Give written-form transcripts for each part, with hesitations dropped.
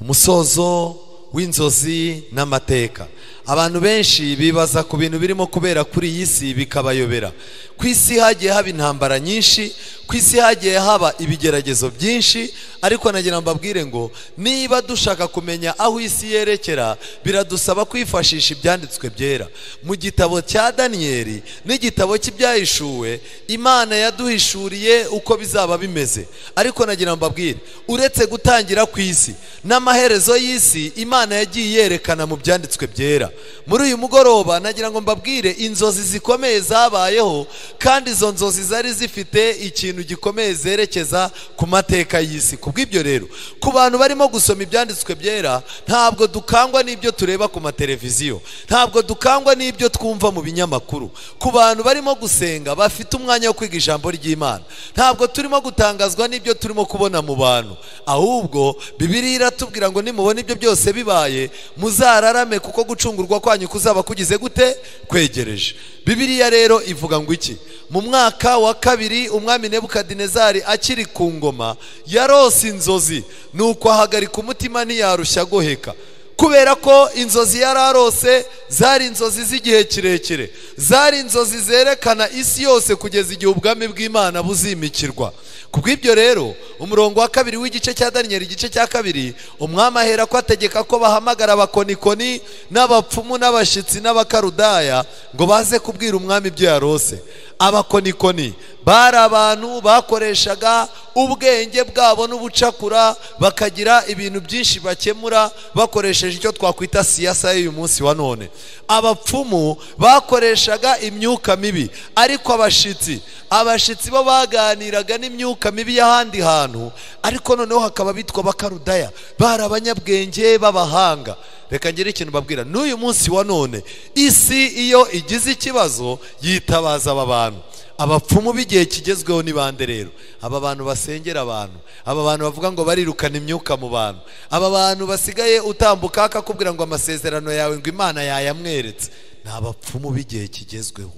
umusozo w'inzozi n'amateka. Abantu benshi bibaza ku bintu birimo kubera kuri iyi si bikabayobera. Ku isi hagiye haba intambara nyinshi, ku isi hagiye haba ibigeragezo byinshi, ariko nagira mbabwire ngo niba dushaka kumenya aho isi yerekera biradusaba kwifashisha ibyanditswe byera. Mu gitabo cya Daniyeli n'igitabo cy'ibyahishuwe Imana yaduhishuriye uko bizaba bimeze. Ariko nagira mbabwire, uretse gutangira ku isi n'amaherezo y'isi Imana yagiye yerekana mu byanditswe byera. Muri uyu mugoroba nagira ngo mbabwire inzozi zikomeye zabayeho, kandi izo nzozi zari zifite ikintu gikomeye zerekeza ku mateka y'isi. Kubw'ibyo rero, ku bantu barimo gusoma ibyanditswe byera, ntabwo dukangwa n'ibyo tureba ku mateleviziyo, ntabwo dukangwa n'ibyo twumva mu binyamakuru. Ku bantu barimo gusenga bafite umwanya wo kwiga ijambo ry'Imana, ntabwo turimo gutangazwa n'ibyo turimo kubona mu bantu, ahubwo Bibiliya iratubwira ngo nimubona ibyo byose bibaye muzararame, kuko gucungurwa kwanyu kuzaba kugize gute? Kwegereje. Bibiliya rero ivuga ngo iki? Mu mwaka wa 2 umwami Nebukadinezari akiri ku ngoma yarose inzozi, nuko ahagarika umutima ntiyarushya goheka. Kubera ko inzozi yararose zari inzozi z'igihe kirekire, zari inzozi zerekana isi yose kugeza igihe ubwami bw'Imana buzimikirwa. Kubw'ibyo rero, umurongo wa 2 w'igice cya Daniyeli igice cya 2, umwami ahera ko ategeka ko bahamagara abakonikoni n'abapfumu n'abashitsi n'abakarudaya ngo baze kubwira umwami ibyo yarose. Abakonikoni bari abantu bakoreshaga ubwenge bwabo n'ubucakura, bakagira ibintu byinshi bakemura bakoresheje icyo twakwita siyasa y'uyu munsi wa none. Abapfumu bakoreshaga imyuka mibi, ariko abashitsi bo baganiraga n'imyuka mibi y'ahandi hantu, ariko noneho hakaba bitwa abakarudaya, bari abanyabwenge b'abahanga. Reka ngire ikintu babwira, n'uyu munsi wa none isi iyo igize ikibazo yitabaza aba bantu. Abapfumu b'igihe kigezweho ni bande rero? Aba bantu basengera abantu, aba bantu bavuga ngo barirukana imyuka mu bantu, aba bantu basigaye utambuka akakubwira ngo amasezerano yawe ngo Imana yayamweretse. Ni abapfumu b'igihe kigezweho.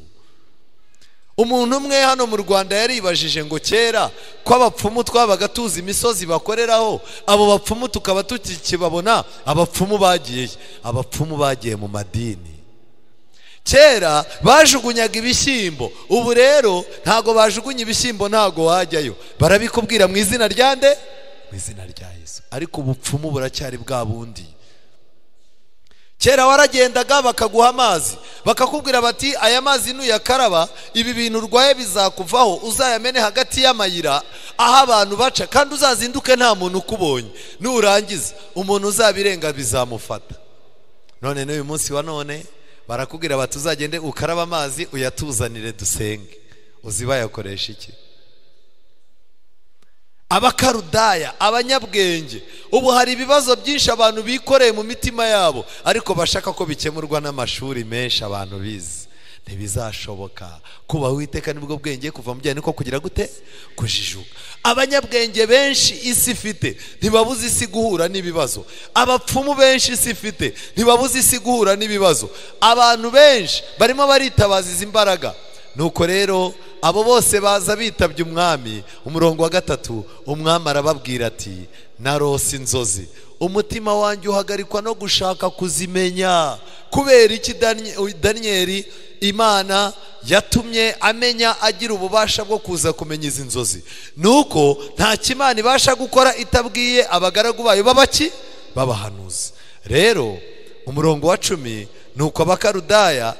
Umuntu umwe hano mu Rwanda yaribajije ngo kera ko abapfumu twabaga tuzi imisozi bakoreraho, abo bapfumu tukaba tukibabona, abapfumu bagiye? Abapfumu bagiye mu madini. Kera bajugunyaga ibishyimbo, ubu rero ntago bajugunya ibishyimbo, ntago wajyayo, barabikubwira mu izina rya nde? Mu izina rya Yesu. Ariko ubupfumu buracyari bwa bundi. Kera waragendaga bakaguha amazi, bakakubwira bati aya mazi nuyakaraba ibi bintu urwaye bizakuvaho, uzayamene hagati y'amayira aho abantu baca, kandi uzazinduke nta muntu ukubonye, nurangiza umuntu uzabirenga bizamufata. None n'uyu munsi wa none barakubwira bati uzagende ukaraba amazi uyatuzanire dusenge. Uzibayakoresha iki? Abakarudaya, abanyabwenge. Ubu hari ibibazo byinshi abantu bikoreye mu mitima yabo, ariko bashaka ko bikemurwa n'amashuri menshi abantu bize. Ntibizashoboka. Kuba Uwiteka nibwo bwenge, kuva mu byane ko kugira gute? Kujijuka. Abanyabwenge benshi isi ifite ntibabuze isi guhura n'ibibazo. Abapfumu benshi isi ifite ntibabuze isi guhura n'ibibazo. Abantu benshi barimo baritabaza izi imbaraga. Nuko rero abo bose baza bitabye umwami. Umurongo wa 3 umwami arababwira ati narose inzozi, umutima wanjye uhagarikwa no gushaka kuzimenya. Kubera iki Daniyeli Imana yatumye amenya, agira ububasha bwo kuza kumenya izi nzozi? Nuko nta kimana ibasha gukora itabwiye abagaragu bayo babahanuzi. Rero umurongo wa 10, nuko abakarudaya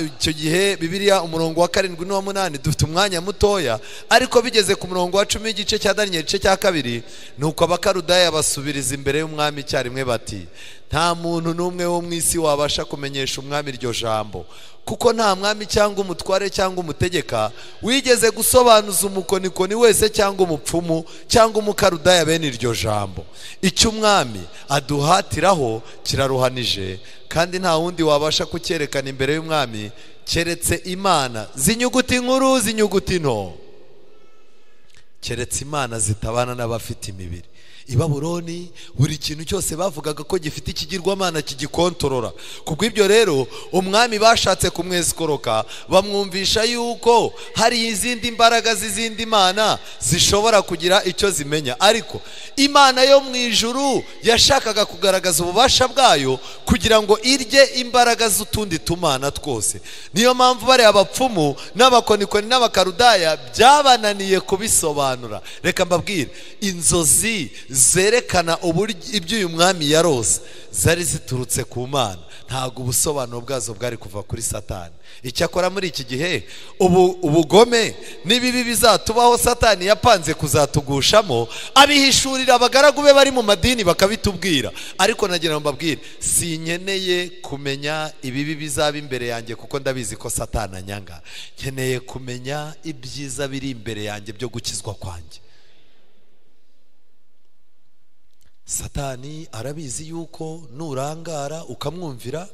icyo gihe Bibiliya umurongo wa 7 n'uwa 8 dufite umwanya mutoya, ariko bigeze ku murongo wa 10 igice cya Daniyeli igice cya 2, nuko abakarudaya basubiriza imbere y'umwami icyarimwe bati nta muntu n'umwe wo mu isi wabasha kumenyesha umwami iryo jambo, kuko nta mwami cyangwa umutware cyangwa umutegeka wigeze gusobanuza umukonikoni wese cyangwa umupfumu cyangwa umukarudaya bene iryo jambo. Icyo umwami aduhatiraho kiraruhanije, kandi nta wundi wabasha kucyerekana imbere y'umwami keretse Imana z'inyuguti nkuru z'inyuguti nto, keretse Imana zitabana n'abafite imibiri. i Babuloni buri kintu cyose bavugaga ko gifite ikigirwamana kigikontorora. Kubw'ibyo rero umwami bashatse kumwesikoroka bamwumvisha yuko hari izindi mbaraga z'izindi mana zishobora kugira icyo zimenya, ariko Imana yo mu ijuru yashakaga kugaragaza ububasha bwayo kugira ngo irye imbaraga z'utundi tumana twose. Niyo mpamvu bari abapfumu n'abakonikoni n'abakarudaya byabananiye kubisobanura. Reka mbabwire, inzozi zerekana uburyo ibyo uyu mwami yarose zari ziturutse ku Mana, ntabwo ubusobanuro bwazo bwari kuva kuri Satani. Icyakora muri iki gihe ubugome n'ibibi bizatubaho Satani yapanze kuzatugushamo abihishurira abagaragu be bari mu madini bakabitubwira. Ariko nagira ngo mbabwire, sinkeneye kumenya ibibi bizaba imbere yanjye kuko ndabizi ko Satani anyanga. Nkeneye kumenya ibyiza biri imbere yanjye byo gukizwa kwanjye. Satani arabizi yuko nurangara ukamwumvira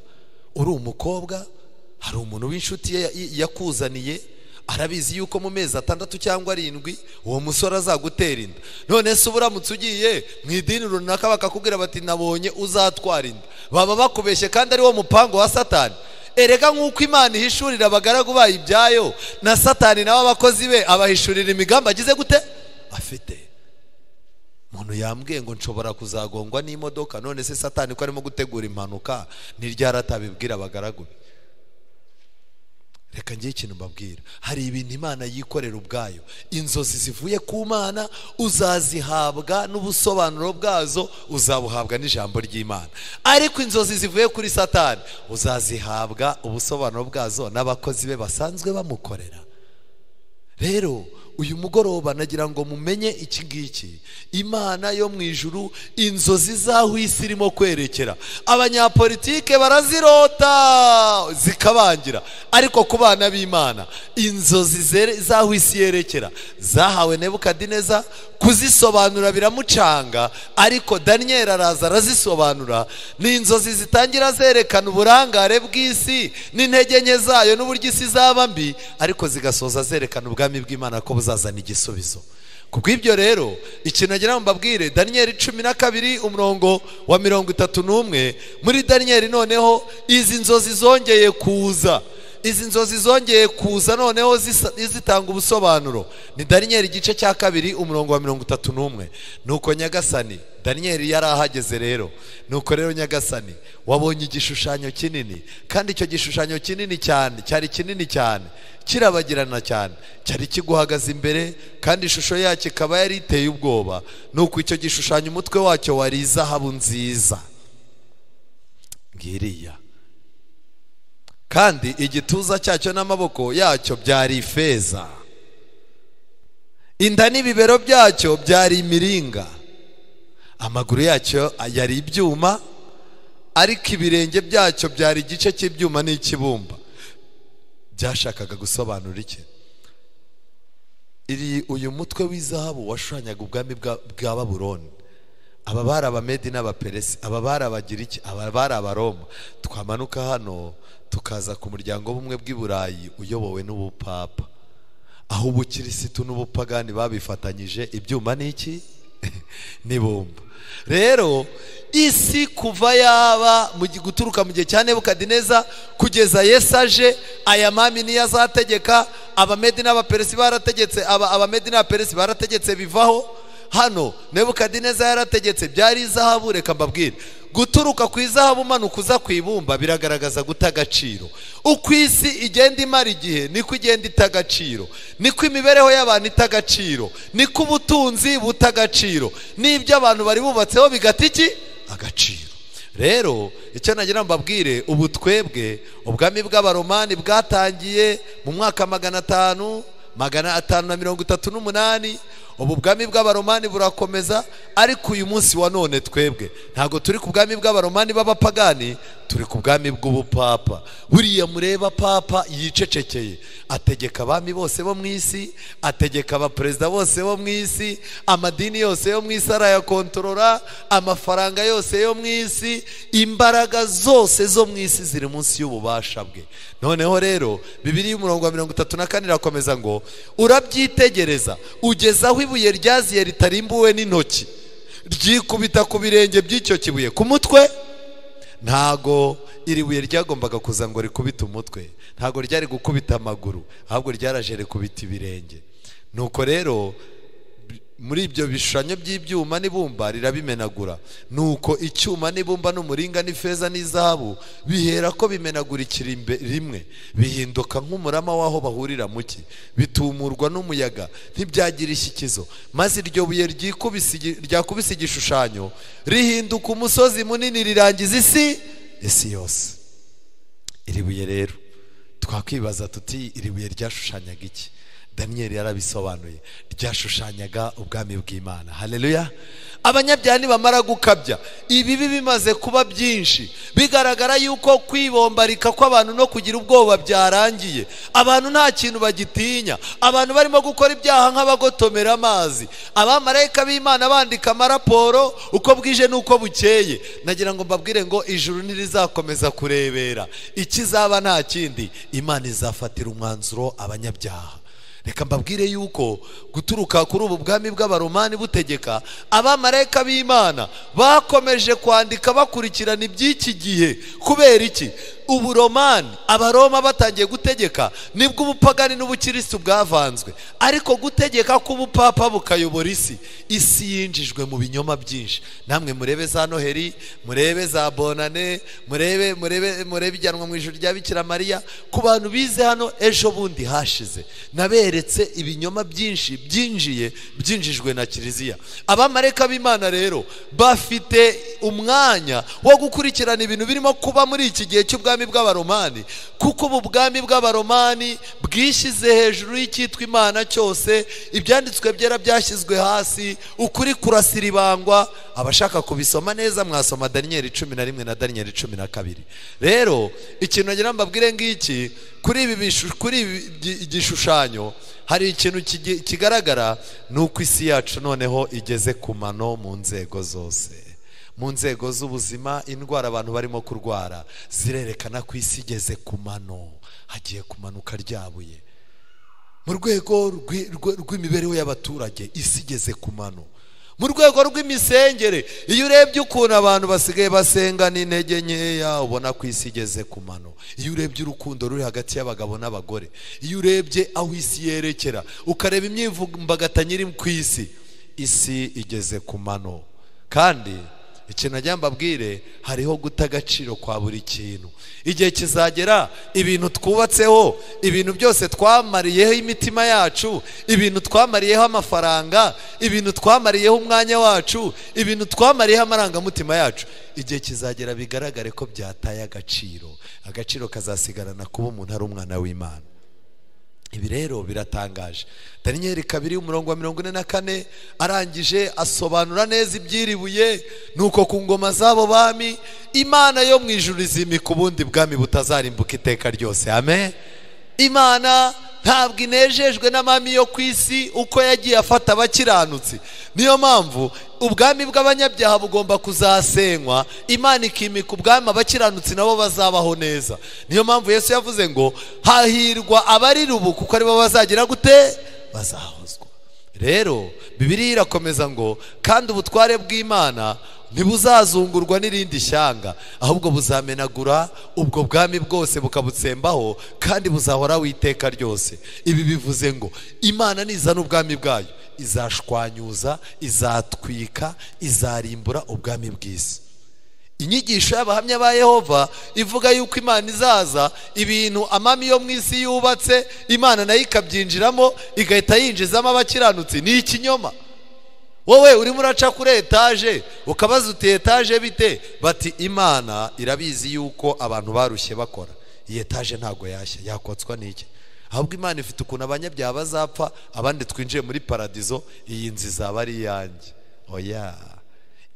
uri umukobwa, hari umuntu w'inshuti ye yakuzaniye, arabizi yuko mu mezi 6 cyangwa 7 uwo musore azagutera inda. None se uburamutse ugiye mu idini runaka bakakubwira bati nabonye uzatwara inda, baba bakubeshye kandi ari wo mupango wa Satani. Erega nk'uko Imana ihishurira abagaragu bayo ibyayo, na Satani nawe abakozi be abahishurira imigambi agize gute afite. Umuntu yambwiye ngo nshobora kuzagongwa n'imodoka, none se Satani ko arimo gutegura impanuka n'iryara atabibwira abagaragu. Reka ngiye ikintu mbabwira, hari ibintu Imana yikorera ubwayo. Inzozi zivuye ku Mana uzazihabwa n'ubusobanuro bwazo, uzabuhabwa n'ijambo ry'Imana. Ariko inzozi zivuye kuri Satani uzazihabwa ubusobanuro bwazo n'abakozi be basanzwe bamukorera. Rero uyu mugoroba nagira ngo mumenye iki ngiki, Imana yo mu ijuru inzozi zaho isi irimo kwerekera. Abanyapolitike barazirota zikabangira, ariko ku bana b'Imana inzozi zaho isi yerekera zahawe Nebukadineza kuzisobanura biramucanga, ariko Daniel araza arazisobanura. Ni inzozi zitangira zerekana uburangare bw'isi n'intege nke zayo n'uburyo isi zaba mbi, ariko zigasoza zerekana ubwami bw'Imana ko buzazana igisubizo. Kubw'ibyo rero ikintu nagira ngo mbabwire, Daniel 12 umurongo wa 31, muri Daniel noneho izi nzozi zongeye kuza. Izi nzozi zongeye kuza noneho zitanga ubusobanuro. Ni Daniel igice cya 2 umurongo wa 31. Nuko Nyagasani, Daniel yari ahageze rero. Nuko rero Nyagasani wabonye igishushanyo kinini, kandi icyo gishushanyo kinini cyane cyari kinini cyane, kirabagirana cyane, cyari kiguhagaze imbere, kandi ishusho yacyo ikaba yari iteye ubwoba. Nuko icyo gishushanyo umutwe wacyo wari izahabu nziza ngiriya, kandi igituza cyacyo n'amaboko yacyo byari ifeza, inda n'ibibero byacyo byari imiringa, amaguru yacyo yari ibyuma, ariko ibirenge byacyo byari igice cy'ibyuma n'ikibumba. Byashakaga gusobanura iki? Uyu mutwe w'izahabu washushanyaga ubwami bwa Babuloni. Aba bari Abamedi n'Abaperesi, aba bari Abagiriki, aba bari Abaroma. Twamanuka hano tukaza ku muryango w'ubumwe bw'i Burayi uyobowe n'ubupapa, aho ubukirisitu n'ubupagani babifatanyije, ibyuma n'iki n'ibumba. Rero isi kuva yaba guturuka mu gihe cya Nebukadineza kugeza Yesu aje, aya mami niyo azategeka. Abamedi n'Abaperesi barategetse, Abamedi n'Abaperesi barategetse bivaho. Hano Nebukadineza yarategetse, byari izahabu. Reka mbabwire, guturuka ku izahabu manuka uza ku ibumba biragaragaza guta agaciro. Uko isi igenda imara igihe niko igenda ita agaciro, niko imibereho y'abantu ita agaciro, niko ubutunzi buta agaciro, n'ibyo abantu bari bubatseho bigata iki agaciro. Rero icyo nagira mbabwire, ubu twebwe ubwami bw'Abaromani bwatangiye mu mwaka 538. Ubu bwami bw'Abaromani burakomeza, ariko uyu munsi wa none twebwe ntago turi ku bwami bw'Abaromani b'abapagani, turi ku bwami bw'ubupapa. Buriya mureba papa yicecekeye, ategeka abami bose bo mu isi, ategeka abaperezida bose bo mu isi, amadini yose yo mu isi arayakontorora, amafaranga yose yo mu isi, imbaraga zose zo mu isi ziri munsi y'ububasha bwe. Noneho rero Bibiliya umurongo wa 34 irakomeza ngo, urabyitegereza ugeza aho ibuye ryaziye ritarimbuwe n'intoki, ryikubita ku birenge by'icyo kibuye, ku mutwe. Ntago iri buye ryagombaga kuza ngo rikubite umutwe, ntago ryari gukubita amaguru, ahubwo ryaraje rikubita ibirenge. Nuko rero muri ibyo bishushanyo by'ibyuma n'ibumba rirabimenagura. Nuko icyuma n'ibumba n'umuringa n'ifeza n'izahabu bihera ko bimenagurikira rimwe, bihinduka nk'umurama w'aho bahurira muki, bitumurwa n'umuyaga ntibyagira ishyikizo. Maze iryo buye ryakubise igishushanyo rihinduka umusozi munini, rirangiza isi yose. Iri buye rero twakwibaza tuti iri buye ryashushanyaga iki? Daniel yarabisobanuye, ryashushanyaga ubwami bw'Imana. Haleluya. Abanyabyaha nibamara gukabya ibibi bimaze kuba byinshi, bigaragara yuko kwibombarika kw'abantu no kugira ubwoba byarangiye, abantu nta kintu bagitinya, abantu barimo gukora ibyaha nk'abagotomera amazi, abamarayika b'Imana bandika amaraporo uko bwije n'uko bukeye. Nagira ngo mbabwire ngo ijuru ntirizakomeza kurebera, ikizaba nta kindi, Imana izafatira umwanzuro abanyabyaha. Reka mbabwire yuko guturuka kuri ubu bwami bw'abaromani butegeka, abamarayika b'Imana bakomeje kwandika bakurikirana iby'iki gihe. Kubera iki? Uburomani, abaroma batangiye gutegeka nibwo ubupagani n'ubukristo bwavanzwe, ariko gutegeka k'ubupapa bukayobora isi yinjijwe mu binyoma byinshi. Namwe murebe za Noheli, murebe za Bonane, murebe ijyanwa mu ijuru rya Bikira Mariya. Ku bantu bize hano ejo bundi hashize, naberetse ibinyoma byinshi byinjijwe na Kiliziya. Abamarayika b'Imana rero bafite umwanya wo gukurikirana ibintu birimo kuba muri iki gihe cy'ubwami bw'abaromani, kuko ubu bwami bw'abaromani bwishyize hejuru y'icyitwa Imana cyose. Ibyanditswe byera byashyizwe hasi, ukuri kurasiribangwa. Abashaka kubisoma neza mwasoma Daniel 11 na Daniel 12. Rero ikintu nagira mbabwire ngiki, kuri ibi gishushanyo hari ikintu kigaragara, nuko isi yacu noneho igeze ku mano mu nzego zose. Mu nzego z'ubuzima, indwara abantu barimo kurwara zirerekana ko isi igeze ku mano, hagiye kumanuka ryabuye. Mu rwego rw'imibereho y'abaturage, isi igeze ku mano. Mu rwego rw'imisengere, iyo urebye ukuntu abantu basigaye basenga n'intege nkeya, ubona ko isi igeze ku mano. Iyo urebye urukundo ruri hagati y'abagabo n'abagore, iyo urebye aho isi yerekera, ukareba imyivumbagatanyo iri ku isi igeze ku mano. Kandi ikintu najya mbabwire, hariho guta agaciro kwa buri kintu. Igihe kizagera ibintu twubatseho, ibintu byose twamariyeho imitima yacu, ibintu twamariyeho amafaranga, ibintu twamariyeho umwanya wacu, ibintu twamariyeho amarangamutima yacu, igihe kizagera bigaragare ko byataye agaciro kazasigarana kuba umuntu ari umwana w'Imana. Ibi rero biratangaje. Daniel 2:44 arangije asobanura neza ibyiribuye. Nuko ku ngoma zabo bami, Imana yo mu ijuru izimika ubundi bwami butazarimbuka iteka ryose. Amen. Imana ntabwo inejejwe n'amami yo ku isi uko yagiye afata abakiranutsi. Niyo mpamvu ubwami bw'abanyabyaha bugomba kuzasenywa, Imana ikimika ubwami abakiranutsi nabo bazabaho neza. Niyo mpamvu Yesu yavuze ngo hahirwa abari rubu, kuko aribo bazagira gute? Bazahozwa. Rero Bibiliya irakomeza ngo kandi ubutware bw'Imana ntibuzazungurwa n'irindi shyanga, ahubwo buzamenagura ubwo bwami bwose bukabutsembaho, kandi buzahora witeka ryose. Ibi bivuze ngo Imana nizana ubwami bwayo izashwanyuza, izatwika, izarimbura ubwami bw'isi. Inyigisho y'abahamya ba Yehova ivuga yuko Imana izaza, ibintu amami yo mu isi yubatse Imana nayo ikabyinjiramo, igahita yinjizamo abakiranutsi, ni ikinyoma. Wowe urimo uraca kuri etaje ukabaza uti etaje bite? Bati Imana irabizi yuko abantu barushye bakora, iyi etaje ntago yashya, yakotswa n'iki? Ahubwo Imana ifite ukuntu abanyabyaha bazapfa, abandi twinjiye muri paradizo, iyi nzu izaba ari iyanjye. Oya,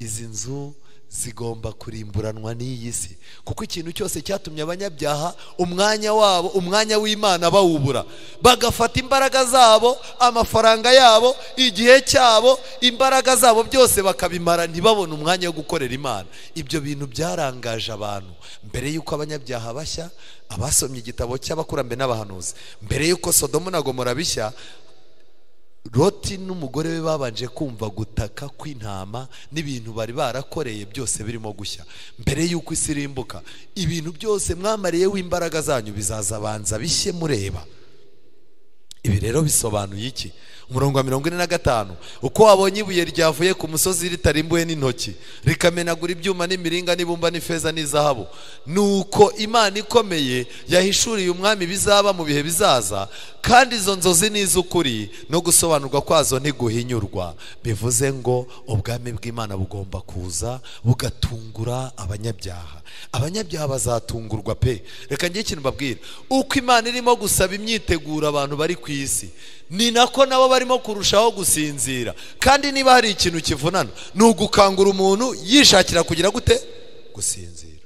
izi nzu zigomba kurimburanwa n'iyi si, kuko ikintu cyose cyatumye abanyabyaha umwanya wabo, umwanya w'Imana bawubura, bagafata imbaraga zabo, amafaranga yabo, igihe cyabo, imbaraga zabo byose bakabimara, ntibabone umwanya wo gukorera Imana. Ibyo bintu byarangaje abantu. Mbere yuko abanyabyaha bashya, abasomye igitabo cy'abakurambere n'abahanuzi, mbere yuko Sodomu na Gomora bishya, Loti n'umugore we babanje kumva gutaka kw'intama n'ibintu bari barakoreye byose birimo gushya. Mbere y'uko isi irimbuka, ibintu byose mwamariyeho imbaraga zanyu bizaza banza bishye mureba. Ibi rero bisobanuye iki? Umurongo wa 45, uko wabonye ibuye ryavuye ku musozi ritarimbuye n'intoki rikamenagura ibyuma n'imiringa n'ibumba n'ifeza n'izahabu, nuko Imana ikomeye yahishuriye umwami bizaba mu bihe bizaza, kandi izo nzozi n'iz'ukuri no gusobanurwa kwazo ntiguhinyurwa. Bivuze ngo ubwami bw'Imana bugomba kuza bugatungura abanyabyaha. Abanyabyaha bazatungurwa pe. Reka ngiye ikintu mbabwira, uko Imana irimo gusaba imyiteguro abantu bari ku isi, ni nako nabo barimo kurushaho gusinzira. Kandi niba hari ikintu kivunana, ni ugukangura umuntu yishakira kugira gute? Gusinzira.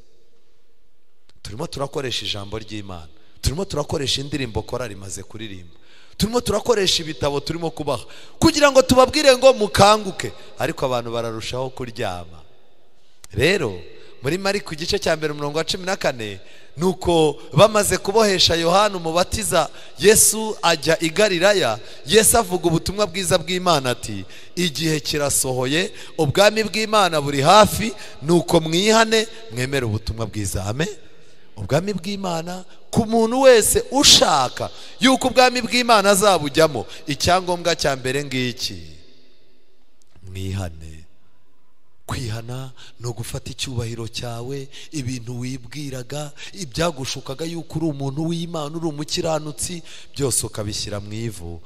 Turimo turakoresha ijambo ry'Imana, turimo turakoresha indirimbo korali imaze kuririmba, turimo turakoresha ibitabo turimo kubaha kugira ngo tubabwire ngo mukanguke, ariko abantu bararushaho kuryama. Rero muri Mariko igice cya 1 umurongo wa 14, nuko bamaze kubohesha Yohana umubatiza Yesu ajya i Galilaya. Yesu avuga ubutumwa bwiza bw'Imana ati, igihe kirasohoye, ubwami bw'Imana buri hafi, nuko mwihane mwemere ubutumwa bwiza. Amen. Ubwami bw'Imana ku muntu wese ushaka yuko ubwami bw'Imana azabujyamo, icyangombwa cya mbere ngiki: mwihane. Kwihana no gufata icyubahiro cyawe, ibintu wibwiraga, ibyagushukaga yuko uri umuntu w'Imana, uri umukiranutsi, byose ukabishyira mu ivu,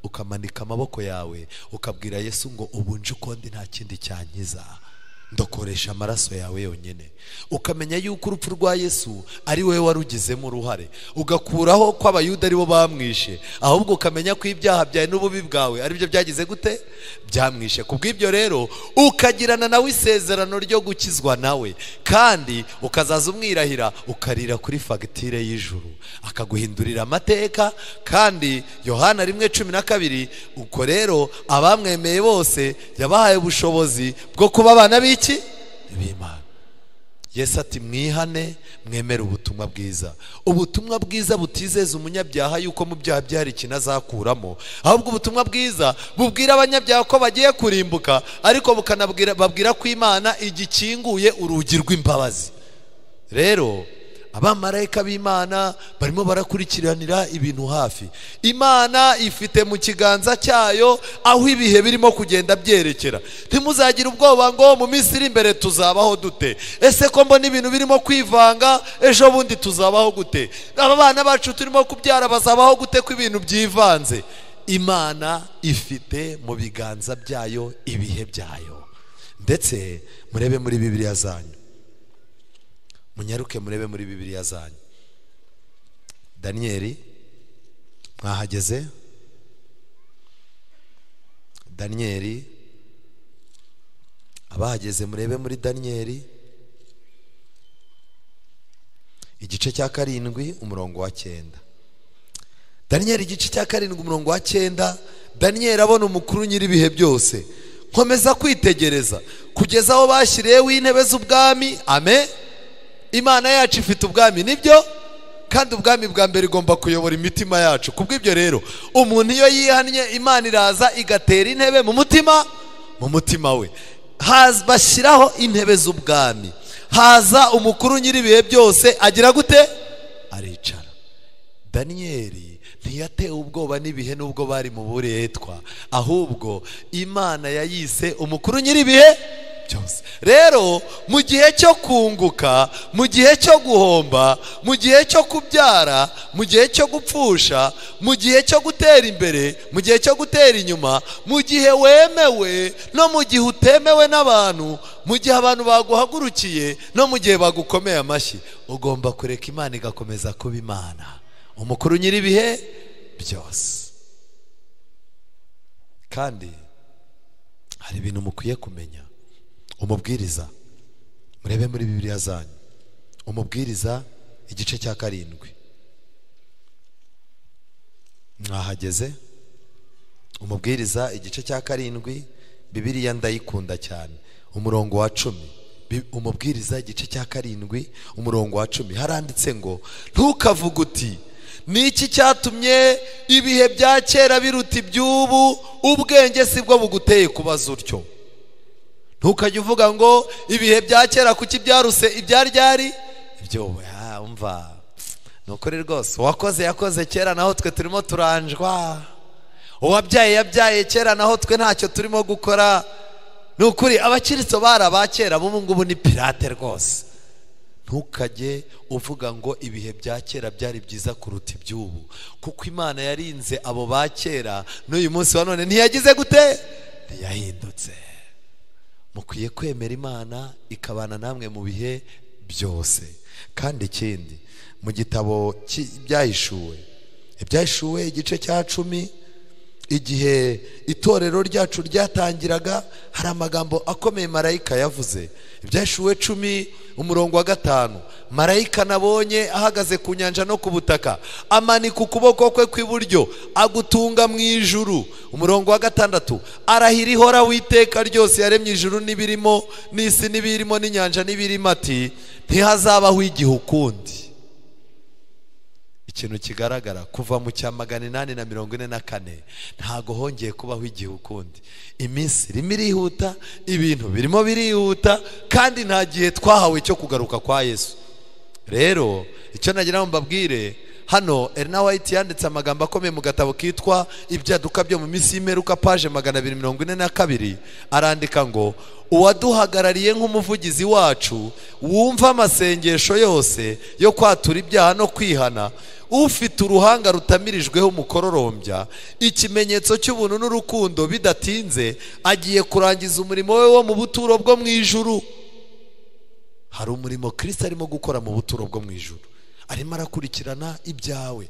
ukamanika amaboko yawe, ukabwira Yesu ngo ubu nje uko ndi nta kindi cyankiza, ndokoresha amaraso yawe yonyine. Ukamenya yuko urupfu rwa Yesu ari wowe warugizemo uruhare, ugakuraho ko abayuda aribo bamwishe, ahubwo ukamenya ko ibyaha byawe n'ububi bwawe ari byo byagize gute? Byamwishe. Kubw'ibyo rero ukagirana nawe isezerano ryo gukizwa nawe, kandi ukazaza umwirahira, ukarira kuri fagitire y'ijuru, akaguhindurira amateka. Kandi Yohana 1:12, uko rero abamwemeye bose yabahaye ubushobozi bwo kuba abana b'iki? B'Imana. Yesu ati mwihane mwemere ubutumwa bwiza. Ubutumwa bwiza butizeza umunyabyaha yuko mu byaha byari ikintu azakuramo, ahubwo ubutumwa bwiza bubwira abanyabyaha ko bagiye kurimbuka, ariko babwira ko Imana igikinguye urugi rw'imbabazi. Rero abamarayika b'Imana barimo barakurikiranira ibintu hafi. Imana ifite mu kiganza cyayo aho ibihe birimo kugenda byerekera. Ntimuzagire ubwoba ngo mu minsi iri imbere tuzabaho dute, ese ko mbona ibintu birimo kwivanga, ejo bundi tuzabaho gute, aba bana bacu turimo kubyara bazabaho gute ko ibintu byivanze. Imana ifite mu biganza byayo ibihe byayo. Ndetse murebe muri Bibiliya zanyu, munyaruke murebe muri Bibiliya zanyu. Danieli, mwahageze? Danieli, abahageze murebe muri Danieli igice cya 7 umurongo wa 9. Danieli igice cya 7 umurongo wa 9. Danieli abona umukuru nyiribihe byose, nkomeza kwitegereza kugeza aho bashyiriyeho intebe z'ubwami. Amen. Imana yacu ifite ubwami, nibyo, kandi ubwami bwa mbere igomba kuyobora imitima yacu. Kubw'ibyo rero umuntu iyo yihannye, Imana iraza igatera intebe mu mutima we. Bashyiraho intebe z'ubwami, haza umukuru nyiribihe byose, agira gute? Aricara. Danieli ntiyatewe ubwoba n'ibihe nubwo bari mu buretwa, ahubwo Imana yayise umukuru nyiribihe byose. Rero mu gihe cyo kunguka, mu gihe cyo guhomba, mu gihe cyo kubyara, mu gihe cyo gupfusha, mu gihe cyo gutera imbere, mu gihe cyo gutera inyuma, mu gihe wemewe no mu gihe utemewe n'abantu, mu gihe abantu baguhagurukiye no mu gihe bagukomeye amashyi, ugomba kureka Imana igakomeza kuba Imana, umukuru nyiribihe byose. Kandi hari ibintu mukwiye kumenya. Umubwiriza, murebe muri Bibiliya zanyu, Umubwiriza igice cya 7. Mwahageze? Umubwiriza igice cya 7, Bibiliya ndayikunda cyane, umurongo wa 10. Umubwiriza igice cya 7 umurongo wa 10 haranditse ngo, ntukavuge uti ni iki cyatumye ibihe bya kera biruta iby'ubu? Ubwenge si bwo buguteye kubaza utyo. Ntukajye uvuga ngo ibihe bya kera kuki byaruse ibyaryari ibyo. Umva, nukuri rwose, uwakoze yakoze kera, naho twe turimo turanjwa. Uwabyaye yabyaye kera, naho twe ntacyo turimo gukora. Nukuri abakiritso bari abakera, ubu ngubu ni pirate rwose. Ntukajye uvuga ngo ibihe bya kera byari byiza kuruta iby'ubu, kuko Imana yarinze abo ba kera, n'uyu munsi wa none ntiyagize gute? Ntiyahindutse. Mukwiye kwemera Imana ikabana namwe mu bihe byose. Kandi ikindi, mu gitabo Ibyahishuwe igice cya 10, igihe itorero ryacu ryatangiraga, hari amagambo akomeye marayika yavuze. Ibyahishuwe 10 umurongo wa 5, marayika nabonye ahagaze ku nyanja no ku butaka, amanika ukuboko kwe kw'iburyo agutunga mu ijuru. Umurongo wa 6, arahira ihora witeka ryose yaremye ijuru n'ibirimo, n'isi n'ibirimo, n'inyanja n'ibirimo, ati ntihazabaho igihe ukundi. Ikintu kigaragara kuva mu cya 844 ntago hongeye kubaho igihe ukundi. Iminsi irimo irihuta, ibintu birimo birihuta, kandi nta gihe twahawe cyo kugaruka kwa Yesu. Rero icyo nagira ngo mbabwire, hano Ellen White yanditse amagambo akomeye mu gatabo kitwa Ibyaduka byo mu minsi y'imperuka, page 242, arandika ngo uwaduhagarariye nk'umuvugizi wacu wumva amasengesho yose yo kwatura ibyaha no kwihana, ufite uruhanga rutamirijweho umukororombya, ikimenyetso cy'ubuntu n'urukundo, bidatinze agiye kurangiza umurimo we wo mu buturo bwo mu ijuru. Hari umurimo Kristo arimo gukora mu buturo bwo mu ijuru. Arimo arakurikirana ibyawe,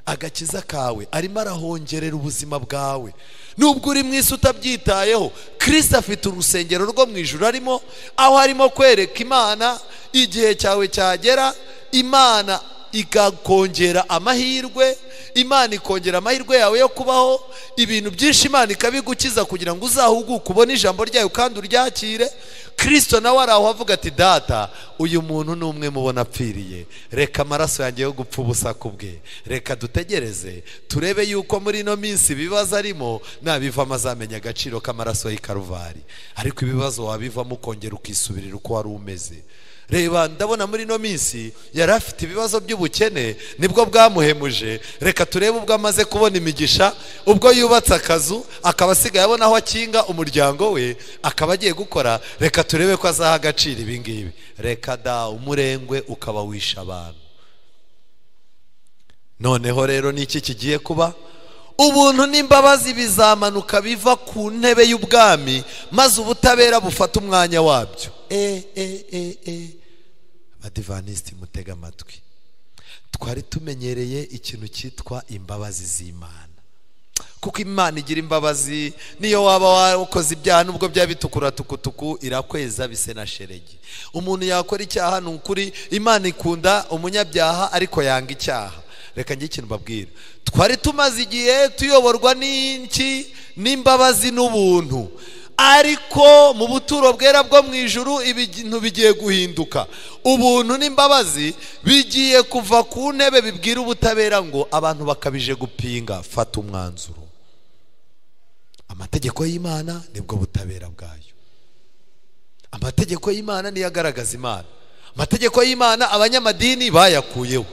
agakiza kawe, arimo arahongerera ubuzima bwawe. Nubwo uri mu isi utabyitayeho, Kristo afite urusengero rwo mu ijuru arimo, aho arimo kwereka Imana igihe cyawe cyagera, Imana ikakongera amahirwe, Imana ikongera amahirwe yawe yo kubaho, ibintu byinshi Imana ikabigukiza kugira ngo uzahuguke ubone ijambo ryayo kandi uryakire. Kristo nawe araho avuga ati, data, uyu muntu ni umwe mubona apfiriye, reka amaraso yanjye yo gupfa ubusa kubwe. Reka dutegereze turebe yuko muri ino minsi ibibazo arimo nabivamo azamenya agaciro k'amaraso y'i Karuvari. Ariko ibibazo wabivamo ukongera ukisubirira uko wari umeze. Reba, ndabona muri ino minsi yari afite ibibazo by'ubukene, nibwo bwamuhemuje. Reka turebe ubwo amaze kubona imigisha, ubwo yubatse akazu, akaba asigaye abona aho akinga umuryango we, akaba agiye gukora. Reka turebe ko azaha agaciro ibi ngibi. Reka da, umurengwe ukaba wisha abantu. Noneho rero niki kigiye kuba? Ubuntu n'imbabazi bizamanuka biva ku ntebe y'ubwami, maze ubutabera bufata umwanya wabyo. Abadivantisiti mutega amatwi, twari tumenyereye ikintu cyitwa imbabazi z'Imana, kuko Imana igira imbabazi. Niyo waba wakoze ibyaha nubwo byaba bitukura tukutuku, irakweza bise na sheregi. Umuntu yakora icyaha, ni ukuri Imana ikunda umunyabyaha ariko yanga icyaha. Reka njye ikintu mbabwira, twari tumaze igihe tuyoborwa n'imbabazi n'ubuntu, ariko mu buturo bwera bwo mu ijuru ibintu bigiye guhinduka. Ubuntu n'imbabazi bigiye kuva ku ntebe bibwira ubutabera ngo abantu bakabije gupinga, fata umwanzuro. Amategeko y'Imana nibwo butabera bwayo. Amategeko y'Imana niyo agaragaza Imana. Amategeko y'Imana abanyamadini bayakuyeho.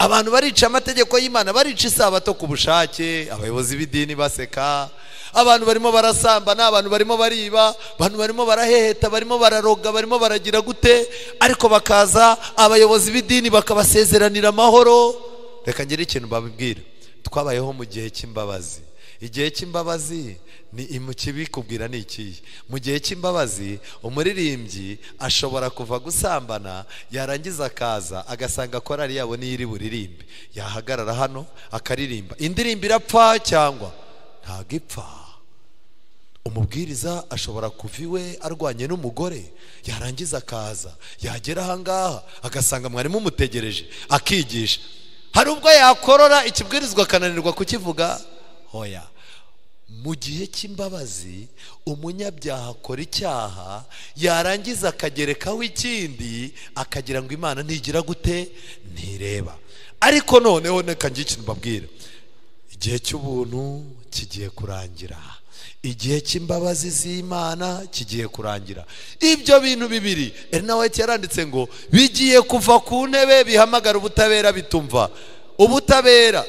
Abantu barica amategeko y'Imana, barica isabato ku bushake, abayobozi b'idini baseka. Abantu barimo barasambana, abantu barimo bariba, abantu barimo baraheheta, barimo bararoga, barimo baragira gute, ariko bakaza abayobozi b'idini bakabasezeranira amahoro. Reka ngire ikintu babibwira, twabayeho mu gihe cy'imbabazi. Igihe cy'imbabazi ni imukibi kubwira ni iki? Mu gihe cy'imbabazi umuririmbyi ashobora kuva gusambana, yarangiza akaza agasanga korari yabo ni iri buririmbe, yahagarara hano akaririmba, indirimbo irapfa cyangwa ntago ipfa. Umubwiriza ashobora kuva iwe arwanye n'umugore, yarangiza akaza, yagera ahangaha agasanga mwarimu umutegereje akigisha. Hari ubwo yakorora ikibwirizwa akananirwa kukivuga. Hoya, mu gihe cy'imbabazi umunyabyaha akora icyaha yarangiza akagerekaho ikindi akagira ngo Imana ntigira gute, ntireba. Ariko noneho reka ngire ikintu mbabwira, igihe cy'ubuntu kigiye kurangira, igihe cy'imbabazi z'Imana kigiye kurangira. Ibyo bintu bibiri Ellen White yaranditse ngo bigiye kuva ku ntebe bihamagara ubutabera bitumva. Ubutabera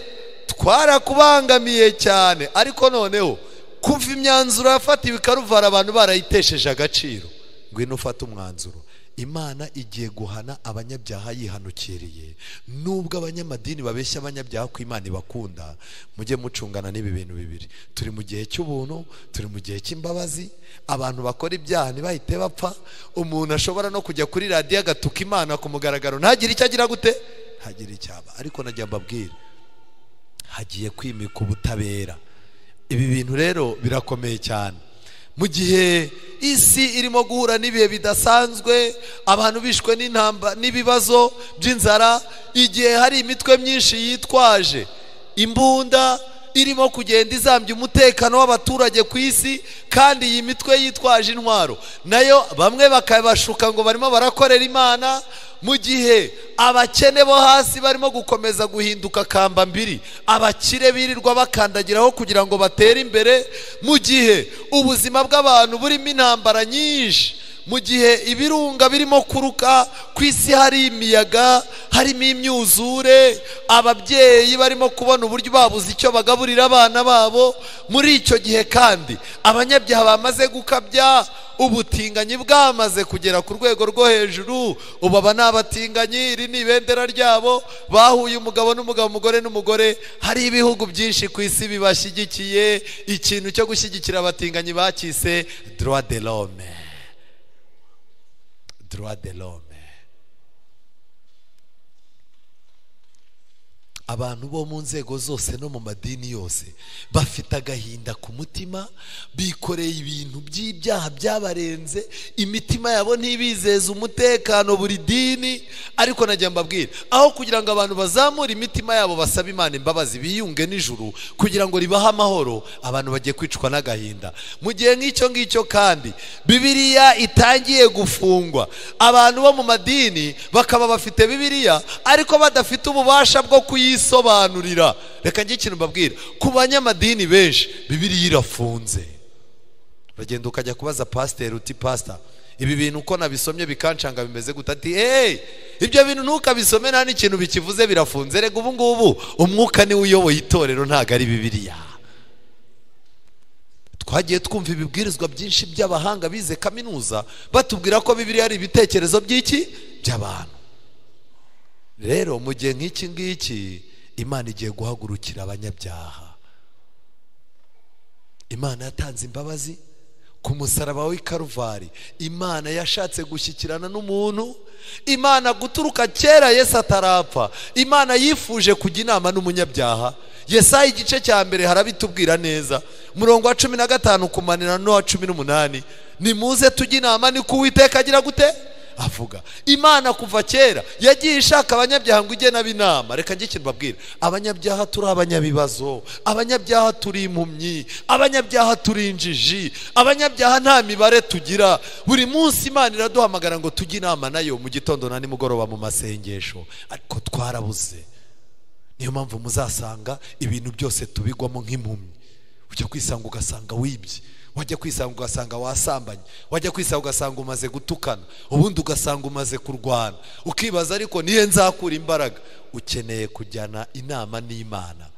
twarakubangamiye cyane, ariko noneho kuva imyanzuro yafatiwe ikaruvara abantu barayitesheje agaciro, ngwino ufata umwanzuro. Imana igiye guhana abanyabyaha yihanukiriye. Nubwo abanyamadini babeshya abanyabyaha ko Imana ibakunda, mujye mucungana n'ibi bintu bibiri. Turi mu gihe cy'ubuntu, turi mu gihe cy'imbabazi. Abantu bakora ibyaha ntibahite bapfa. Umuntu ashobora no kujya kuri radiyo agatuka Imana ku mugaragaro, ntagire icyo agira gute, ntagire icyaba. Ariko najya mbabwira, hagiye kwimika ubutabera. Ibi bintu rero birakomeye cyane. Mu gihe isi irimo guhura n'ibihe bidasanzwe, abantu bishwe n'ibibazo by'inzara, igihe hari imitwe myinshi yitwaje imbunda irimo kugenda izambya umutekano w'abaturage ku isi, kandi iyi mitwe yitwaje intwaro nayo bamwe bakabashuka ngo barimo barakorera Imana, mu gihe abakene bo hasi barimo gukomeza guhinduka kamba mbiri, abakire birirwa bakandagiraho kugira ngo batere imbere, mu gihe ubuzima bw'abantu burimo intambara nyinshi, mu gihe ibirunga birimo kuruka ku isi, hari imiyaga, harimo imyuzure, ababyeyi barimo kubona uburyo babuze icyo bagaburira abana babo. Muri icyo gihe kandi abanyabyaha bamaze gukabya, ubutinganyi bwamaze kugera ku rwego rwo hejuru. Ubu aba ni abatinganyi, iri ni ibendera ryabo, bahuye umugabo n'umugabo, umugore n'umugore. Hari ibihugu byinshi ku isi bibashyigikiye. Ikintu cyo gushyigikira abatinganyi bakise droit de l'homme. Droit de l'homme. Abantu bo mu nzego zose no mu madini yose bafite agahinda ku mutima, bikoreye ibintu by'ibyaha byabarenze, imitima yabo ntibizeza umutekano buri dini. Ariko najya mbabwira, aho kugira ngo abantu bazamure imitima yabo basaba Imana imbabazi, biyunge n'ijuru kugira ngo ribahe amahoro, abantu bagiye kwicwa n'agahinda. Mu gihe nk'icyo ngicyo kandi Bibiliya itangiye gufungwa, abantu bo mu madini bakaba bafite Bibiliya ariko badafite ububasha bwo kuyisobanurira. Reka njye ikintu mbabwira, ku banyamadini benshi Bibiliya irafunze. Uragenda ukajya kubaza pasiteri uti pastor, ibi bintu uko nabisomye bikancanga bimeze gute? Ati ibyo bintu ntukabisome, nta n'ikintu bikivuze, birafunze. Rega ubu ngubu umwuka niwe uyoboye itorero, ntago ari Bibiliya. Twagiye twumva ibibwirizwa byinshi by'abahanga bize kaminuza batubwira ko Bibiliya ari ibitekerezo by'iki, by'abantu. Rero mu gihe nk'iki ngiki Imana igiye guhagurukira abanyabyaha. Imana yatanze imbabazi ku musaraba w'i Karuvari. Imana yashatse gushyikirana n'umuntu. Imana guturuka kera Yesu atarapfa, Imana yifuje kujya inama n'umunyabyaha. Yesaya igice cya mbere harabitubwira neza, murongo wa 15 kumanira no wa 18, nimuze tujye inama, ni ku Uwiteka agira gute, avuga. Imana kuva kera yagiye ishaka abanyabyaha ngo ujye n'abinama. Reka njye ikintu babwira, abanyabyaha turi abanyabibazo, abanyabyaha turi impumyi, abanyabyaha turi injiji, abanyabyaha nta mibare tugira. Buri munsi Imana iraduhamagara ngo tujye inama nayo mu gitondo na nimugoroba mu masengesho, ariko twarabuze. Niyo mpamvu muzasanga ibintu byose tubigwamo nk'impumyi. Ujya kwisanga ugasanga wibye, wajya kwisanga ugasanga wasambanye, wajya kwisanga ugasanga umaze gutukana, ubundi ugasanga umaze kurwana. Ukibaza ariko nihe nzakura imbaraga? Ukeneye kujyana inama n'Imana.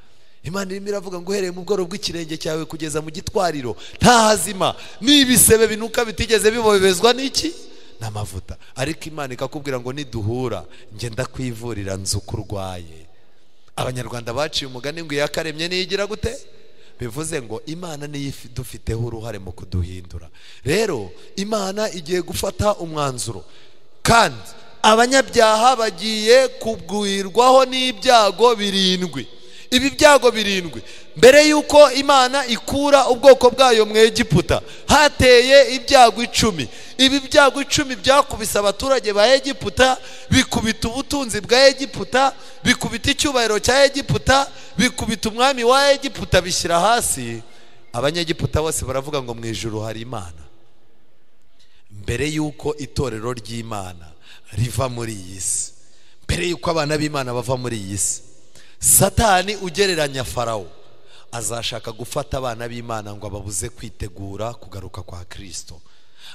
Imana irimo iravuga ngo uhereye mu bworo bw'ikirenge cyawe kugeza mu gitwariro nta hazima, n'ibisebe binuka bitigeze bibobezwa n'iki, n'amavuta. Ariko Imana ikakubwira ngo niduhura njye ndakwivurira nzu kurwaye. Abanyarwanda baciye umugani ngo yakaremye niyigira gute, bivuze ngo Imana niyo dufiteho uruhare mu kuduhindura. Rero Imana igiye gufata umwanzuro, kandi abanyabyaha bagiye kubwirwaho n'ibyago 7. Ibi byago 7 mbere yuko Imana ikura ubwoko bwayo mu Egiputa hateye ibyago 10. Ibi byago 10 byakubise abaturage ba Egiputa, bikubita ubutunzi bwa Egiputa, bikubita icyubahiro cya Egiputa, bikubita umwami wa Egiputa, bishyira hasi. abanyegiputa bose baravuga ngo mu ijuru hari Imana. Mbere yuko itorero ry'Imana riva muri iyi si, mbere yuko abana b'Imana bava muri iyi si, Satani ugereranya Farawo azashaka gufata abana b'Imana ngo ababuze kwitegura kugaruka kwa Kristo.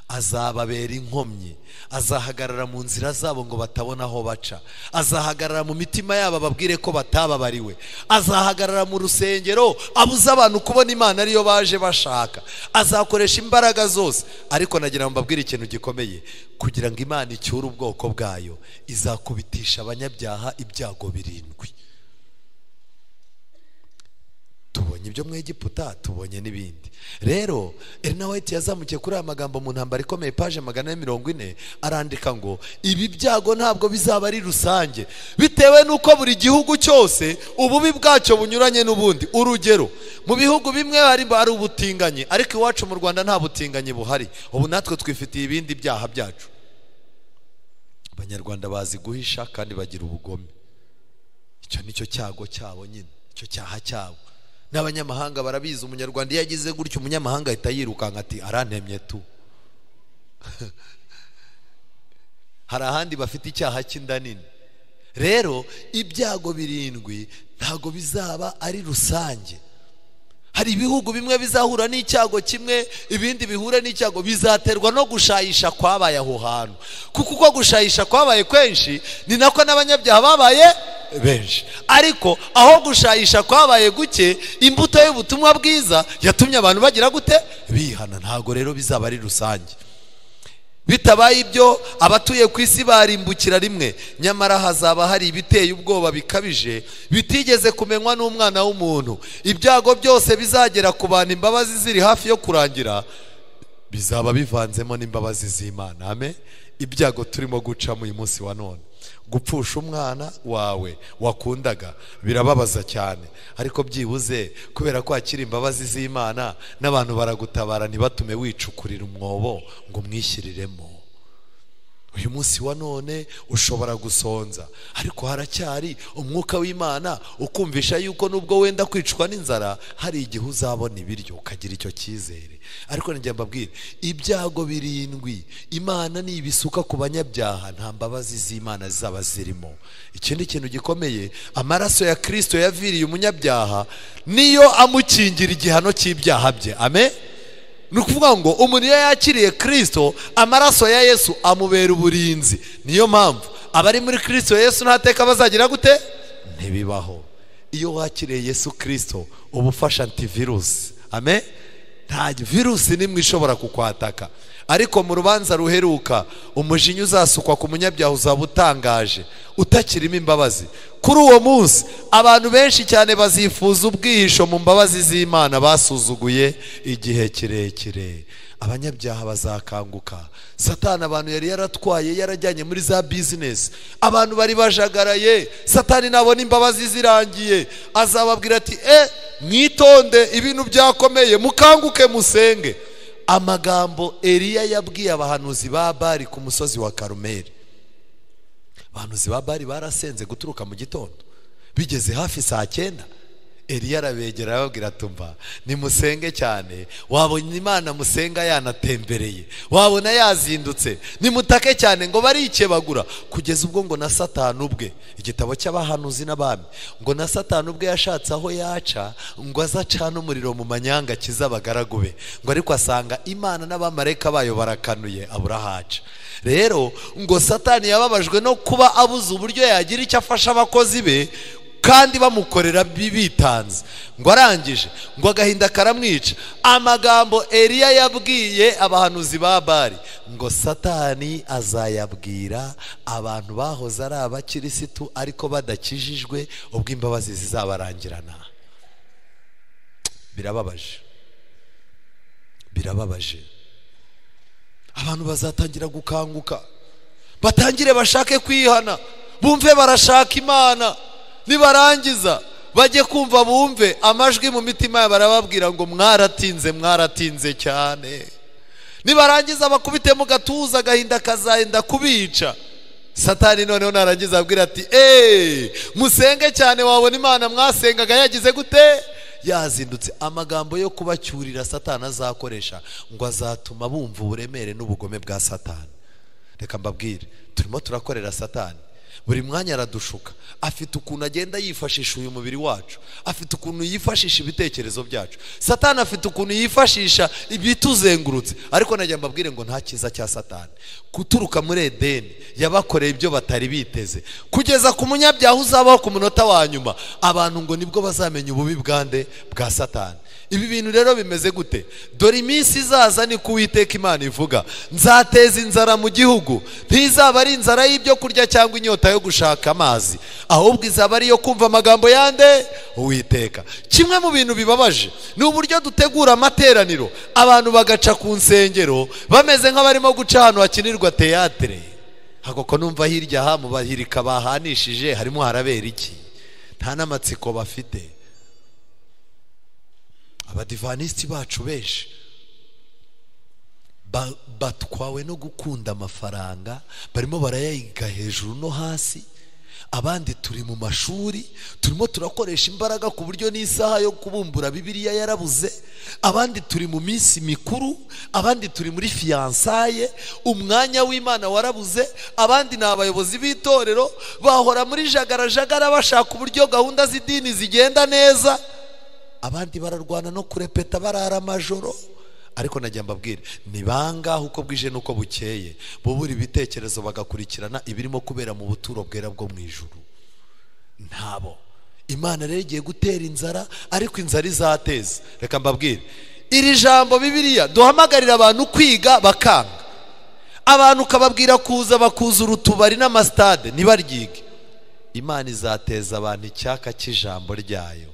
Azababera inkomyi, azahagarara mu nzira zabo ngo batabona aho baca, azahagarara mu mitima yabo ababwire ko batababariwe, azahagarara mu rusengero abuza abantu kubona Imana ariyo baje bashaka, azakoresha imbaraga zose. Ariko nagira ngo mbabwire ikintu gikomeye, kugira ngo Imana icyure ubwoko bwayo izakubitisha abanyabyaha ibyago 7. Tubonye ibyo mu Egiputa, tubonye n'ibindi. Rero Ellen White yazamukiye kuri aya magambo mu ntambara ikomeye page 440, arandika ngo ibi byago ntabwo bizaba ari rusange, bitewe nuko buri gihugu cyose ububi bwacyo bunyuranye n'ubundi. Urugero, mu bihugu bimwe hari ubutinganyi, ariko iwacu mu Rwanda nta butinganyi buhari. Ubu natwe twifitiye ibindi byaha byacu. Abanyarwanda bazi guhisha kandi bagira ubugome. Icyo nicyo cyago cyabo nyine, icyo cyaha cyabo. N'abanyamahanga barabizi, umunyarwanda iyo yagize gutyo umunyamahanga ahita yirukanka ati arantemye tu. Hari ahandi bafite icyaha cy'inda nini. Rero ibyago 7 ntago bizaba ari rusange. Hari ibihugu bimwe bizahura n'icyago kimwe, ibindi bihure n'icyago. Bizaterwa no gushayisha kwabaye aho hantu, kuko uko gushayisha kwabaye kwenshi ni nako n'abanyabyaha babaye benshi. Ariko aho gushayisha kwabaye guke, imbuto y'ubutumwa bwiza yatumye abantu bagira gute? Bihana. Ntago rero bizaba ari rusange. Bitabaye ibyo abatuye ku isi barimbukira rimwe, nyamara hazaba hari ibiteye ubwoba bikabije bitigeze kumenywa n'umwana w'umuntu. Ibyago byose bizagera ku bantu imbabazi ziri hafi yo kurangira, bizaba bivanzemo n'imbabazi z'Imana. Amen. Ibyago turimo gucamo uyu munsi wa none, gupfusha umwana wawe wakundaga birababaza cyane, ariko byibuze kubera ko akiri imbabazi z'Imana n'abantu baragutabara ntibatume wicukurira umwobo ngo umwishyiriremo. Uyu munsi wa none ushobora gusonza, ariko haracyari umwuka w'Imana ukumvisha yuko nubwo wenda kwicwa n'inzara hari igihe uzabona ibiryo ukagira icyo cyizere. Ariko njye mbabwire, ibyago 7 Imana nibisuka ku banyabyaha nta mbabazi z'Imana zaba zirimo. Ikindi kintu gikomeye, amaraso ya Kristo yaviriye umunyabyaha niyo amukingira igihano cy'ibyaha bye. Amen. Nukuvuga ngo umuntu iyo yakiriye Kristo, amaraso ya Yesu amubera uburinzi. Niyo mpamvu abari muri Kristo Yesu ntateka bazagira gute? Ntibibaho. Iyo wakiriye Yesu Kristo ubufasha antivirus. Amen. Nta virusi nimwe ishobora kukwataka. Ariko mu rubanza ruheruka umujinya uzasukwa ku munyabyaha uzaba utangaje, utakirimo imbabazi. Kuri uwo munsi abantu benshi cyane bazifuza ubwihisho mu mbabazi z'Imana basuzuguye igihe kirekire. Abanyabyaha bazakanguka. Satani abantu yari yaratwaye yarajyanye muri za business, abantu bari bajagaraye. Satani nabona imbabazi zirangiye azababwira ati mwitonde, ibintu byakomeye, mukanguke musenge. Amagambo Eliya yabwiye abahanuzi ba Bali ku musozi wa Karumeli. Abahanuzi ba Bali barasenze guturuka mu gitondo, bigeze hafi saa 9 Eliya arabegera arababwira tumva nimusenge cyane, wabona Imana musenga yanatembereye, wabona yazindutse, nimutake cyane ngo barikebagura. Kugeza ubwo ngo na Satani ubwe, igitabo cy'abahanuzi n'abami, ngo na Satani ubwe yashatse aho yaca ngo azacana umuriro mu manyanga kizabagaragu be, ngo ariko asanga Imana n'abamarayika bayo barakanuye abura haca. Rero ngo Satani yababajwe no kuba abuze uburyo yagira icyo afasha abakozi be kandi bamukorera bitanze, ngo arangije ngo agahinda karamwica. Amagambo Eliya yabwiye abahanuzi ba Bali ngo Satani azayabwira abantu bahoze ari abakirisitu ariko badakijijwe ubwo imbabazi zizabarangirana. Birababaje, birababaje. Abantu bazatangira gukanguka, batangire bashake kwihana, bumve barashaka Imana. Nibarangiza bajye kumva bumve amajwi mu mitima yabo barababwira ngo mwaratinze, mwaratinze cyane. Nibarangiza bakubite mu gatuza agahinda kazahenda kubica. Satani noneho narangiza abwira ati musenge cyane, wabona Imana mwasengaga yagize gute? yazindutse. Amagambo yo kubacyurira Satani azakoresha ngo azatuma bumva uburemere n'ubugome bwa Satani. Reka mbabwire, turimo turakorera Satani. Buri mwanya aradushuka, afite ukuntu agenda yifashisha uyu mubiri wacu, afite ukuntu yifashisha ibitekerezo byacu. Satani afite ukuntu yifashisha ibituzengurutse. Ariko najya mbabwire ngo nta cyiza cya Satani. Kuturuka muri Edeni yabakoreye ibyo batari biteze, kugeza ku munyabyaha uzabaho ku munota wa nyuma, abantu ngo nibwo bazamenya ububi bwande bwa Satani. Ibi bintu rero bimeze gute? Dore iminsi izaza ni ku Uwiteka Imana ivuga, nzateza inzara mu gihugu, ntizaba ari inzara y'ibyo kurya cyangwa inyota yo gushaka amazi, ahubwo izaba ari iyo kumva amagambo yande Uwiteka. Kimwe mu bintu bibabaje ni uburyo dutegura amateraniro, abantu bagaca ku nsengero bameze nk'abarimo guca ahantu hakinirwa teatre. Hagoko numva hirya ha mu bahirika bahanishije harimo harabera iki? Nta n'amatsiko bafite. Abadivanisiti bacu benshi batwawe no gukunda amafaranga, barimo barayayiga hejuru no hasi. Abandi turi mu mashuri, turimo turakoresha imbaraga ku buryo n'isaha yo kubumbura Bibiliya yarabuze. Abandi turi mu minsi mikuru, abandi turi muri fiansaye, umwanya w'Imana warabuze. Abandi ni abayobozi b'itorero, bahora muri jagarajagara bashaka uburyo gahunda z'idini zigenda neza. Abandi bararwana no kurepeta barara amajoro. Ariko najya mbabwire, ni bangahe uko bwije nuko bukeye bubura ibitekerezo bagakurikirana ibirimo kubera mu buturo bwera bwo mu ijuru? Ntabo. Imana rero igiye gutera inzara, ariko inzara izateza. Reka mbabwire, iri jambo Bibiliya duhamagarira abantu kwiga bakanga, abantu ukababwira kuza bakuzura utubari n'amastade ntibaryige. Imana izateza abantu icyaka cy'ijambo ryayo.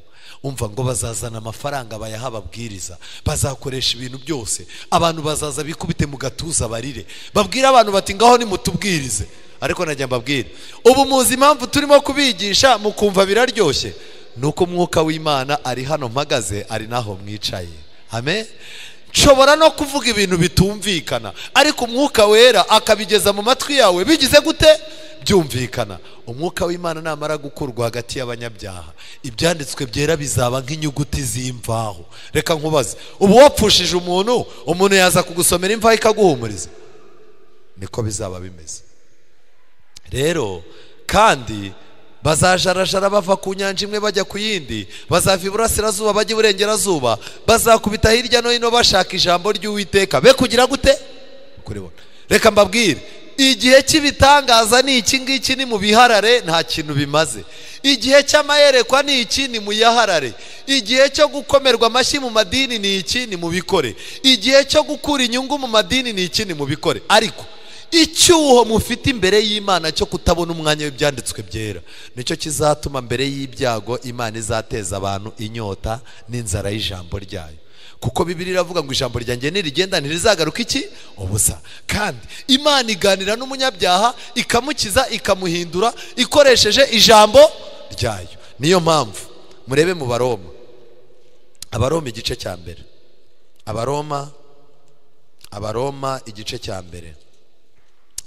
Umva ngo bazazana amafaranga bayaha ababwiriza, bazakoresha ibintu byose, abantu bazaza bikubite mu gatuza barire, babwira abantu bati ngaho nimutubwirize. Ariko najya mbabwira, ubu muzi impamvu turimo kubigisha mukumva biraryoshye? Nuko umwuka w'Imana ari hano mpagaze, ari naho mwicaye. Amen. Nshobora no kuvuga ibintu bitumvikana, ariko umwuka wera akabigeza mu matwi yawe bigize gute? Byumvikana. Umwuka w'Imana namara gukurwa hagati y'abanyabyaha, ibyanditswe byera bizaba nk'inyuguti z'imvaho. Reka nkubaze, ubu wapfushije umuntu yaza kugusomera imvaho ikaguhumuriza? Niko bizaba bimeze. Rero kandi bazajarajara bava ku nyanja imwe bajya ku yindi, bazava iburasirazuba bajya iburengerazuba, bazakubita hirya no hino bashaka ijambo ry'Uwiteka, be kugira gute? Kuribona. Reka mbabwire, igihe cy'ibitangaza ni iki ngiki, ni mu biharare, nta kintu bimaze. Igihe cy'amayerekwa ni iki, ni mu yaharare. Igihe cyo gukomerwa amashyi mu madini ni iki, ni mu bikore. Igihe cyo gukura inyungu mu madini ni iki, ni mu bikore. Ariko icyuho mufite imbere y'Imana cyo kutabona umwanya w'ibyanditswe byera, nicyo kizatuma mbere y'ibyago Imana izateza abantu inyota n'inzara y'ijambo ryayo. Kuko Bibiliya iravuga ngo ijambo ryanjye nirigenda ntirizagaruka iki? Ubusa. Kandi Imana iganira n'umunyabyaha ikamukiza ikamuhindura ikoresheje ijambo ryayo. Niyo mpamvu murebe mu Abaroma igice cya mbere. Abaroma igice cya mbere.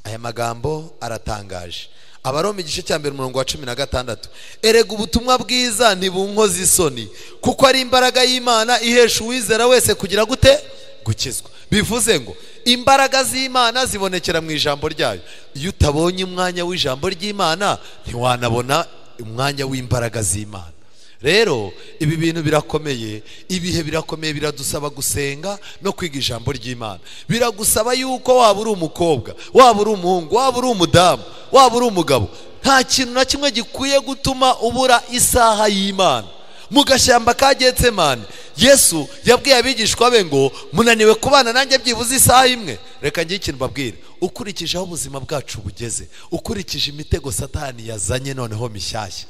Aya magambo aratangaje. Abaroma igice cya mbere umurongo wa 16. Erega ubutumwa bwiza ntibunkoza isoni, kuko ari imbaraga y'Imana ihesha uwizera wese kugira gute? Gukizwa. Bivuze ngo imbaraga z'Imana zibonekera mu ijambo ryayo. Iyo utabonye umwanya w'ijambo ry'Imana, ntiwanabona umwanya w'imbaraga z'Imana. Rero ibi bintu birakomeye, ibihe birakomeye, biradusaba gusenga no kwiga ijambo ry'Imana. Biragusaba yuko waba uri umukobwa, waba uri umuhungu, waba uri umudamu, waba uri umugabo, nta kintu na kimwe gikwiye gutuma ubura isaha y'Imana. Mu gashyamba ka Getsemani Yesu yabwiye abigishwa be ngo munaniwe kubana nanjye byibuze isaha imwe. Reka ngiye ikintu babwire, ukurikije aho ubuzima bwacu bugeze, ukurikije imitego Satani yazanye noneho mishyashya,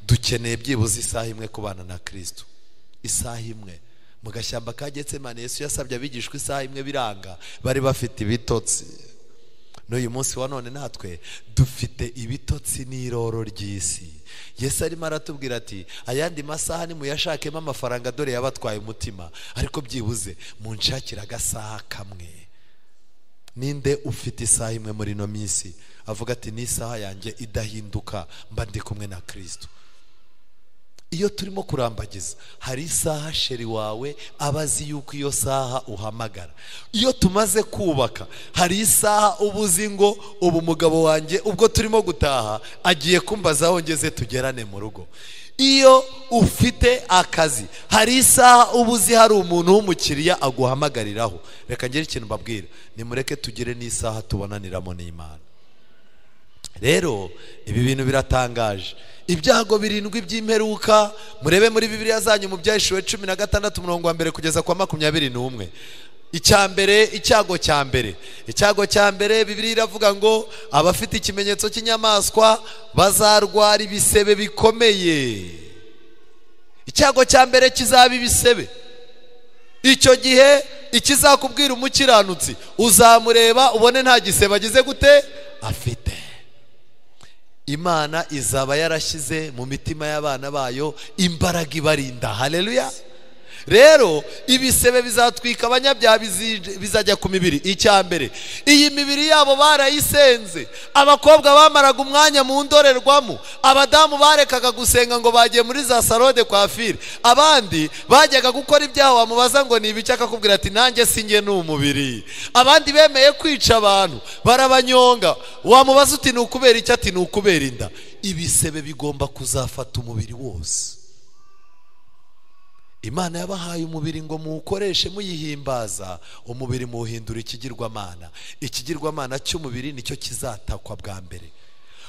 dukeneye byibuze isaha imwe kubana na Kristo. Isaha imwe. Mu gashyamba ka Getsemani Yesu yasabye abigishwa isaha imwe biranga, bari bafite ibitotsi. N'uyu munsi wa none natwe dufite ibitotsi n'iroro ry'isi. Yesu arimo aratubwira ati ayandi masaha ni muyashakemo amafaranga, dore yabatwaye umutima, ariko byibuze munshakira agasaha kamwe. Ninde ufite isaha imwe muri no minsi avuga ati ni isaha yanjye idahinduka, mba ndi kumwe na Kristo? iyo turimo kurambagiza hari isaha sheri wawe abazi yuko iyo saha uhamagara. Iyo tumaze kubaka hari isaha ubuzi ngo ubu mugabo wanjye ubwo turimo gutaha agiye kumbaza aho ngeze tugerane mu rugo. Iyo ufite akazi hari isaha ubuzi hari umuntu w'umukiriya aguhamagariraho. Reka ngire ikintu mbabwira, nimureke tugire n'isaha tubonaniramo n'Imana. Rero ibi bintu biratangaje. Ibyago 7 by'imperuka murebe muri Bibiliya zanyu mu Byahishuwe 16 umurongo wa mbere kugeza kwa 21. Icyago cya mbere Bibiliya iravuga ngo abafite ikimenyetso cy'inyamaswa bazarwara ibisebe bikomeye. Icyago cya mbere kizaba ibisebe. Icyo gihe ikizakubwira umukiranutsi uzamureba ubone nta gisebe agize gute afite. Imana izaba yarashyize mu mitima y'abana bayo imbaraga ibarinda. Haleluya. Rero ibisebe bizatwika abanyabyaha bizajya ku mibiri. Icyambere, iyi mibiri yabo barayisenze. Abakobwa bamaraga umwanya mu ndorerwamo, abadamu barekaga gusenga ngo bagiye muri za salode coiffure, abandi bajyaga gukora ibyaha wamubaza ngo ni ibiki akakubwira ati nanjye sinjye ni umubiri. Abandi bemeye kwica abantu barabanyonga, wamubaza uti ni ukubera iki ati ni ukubera inda. Ibisebe bigomba kuzafata umubiri wose. Imana yabahaye umubiri ngo muwukoreshe muyihimbaza, umubiri muwuhindura ikigirwamana. Ikigirwamana cy'umubiri nicyo kizatakwa bwa mbere.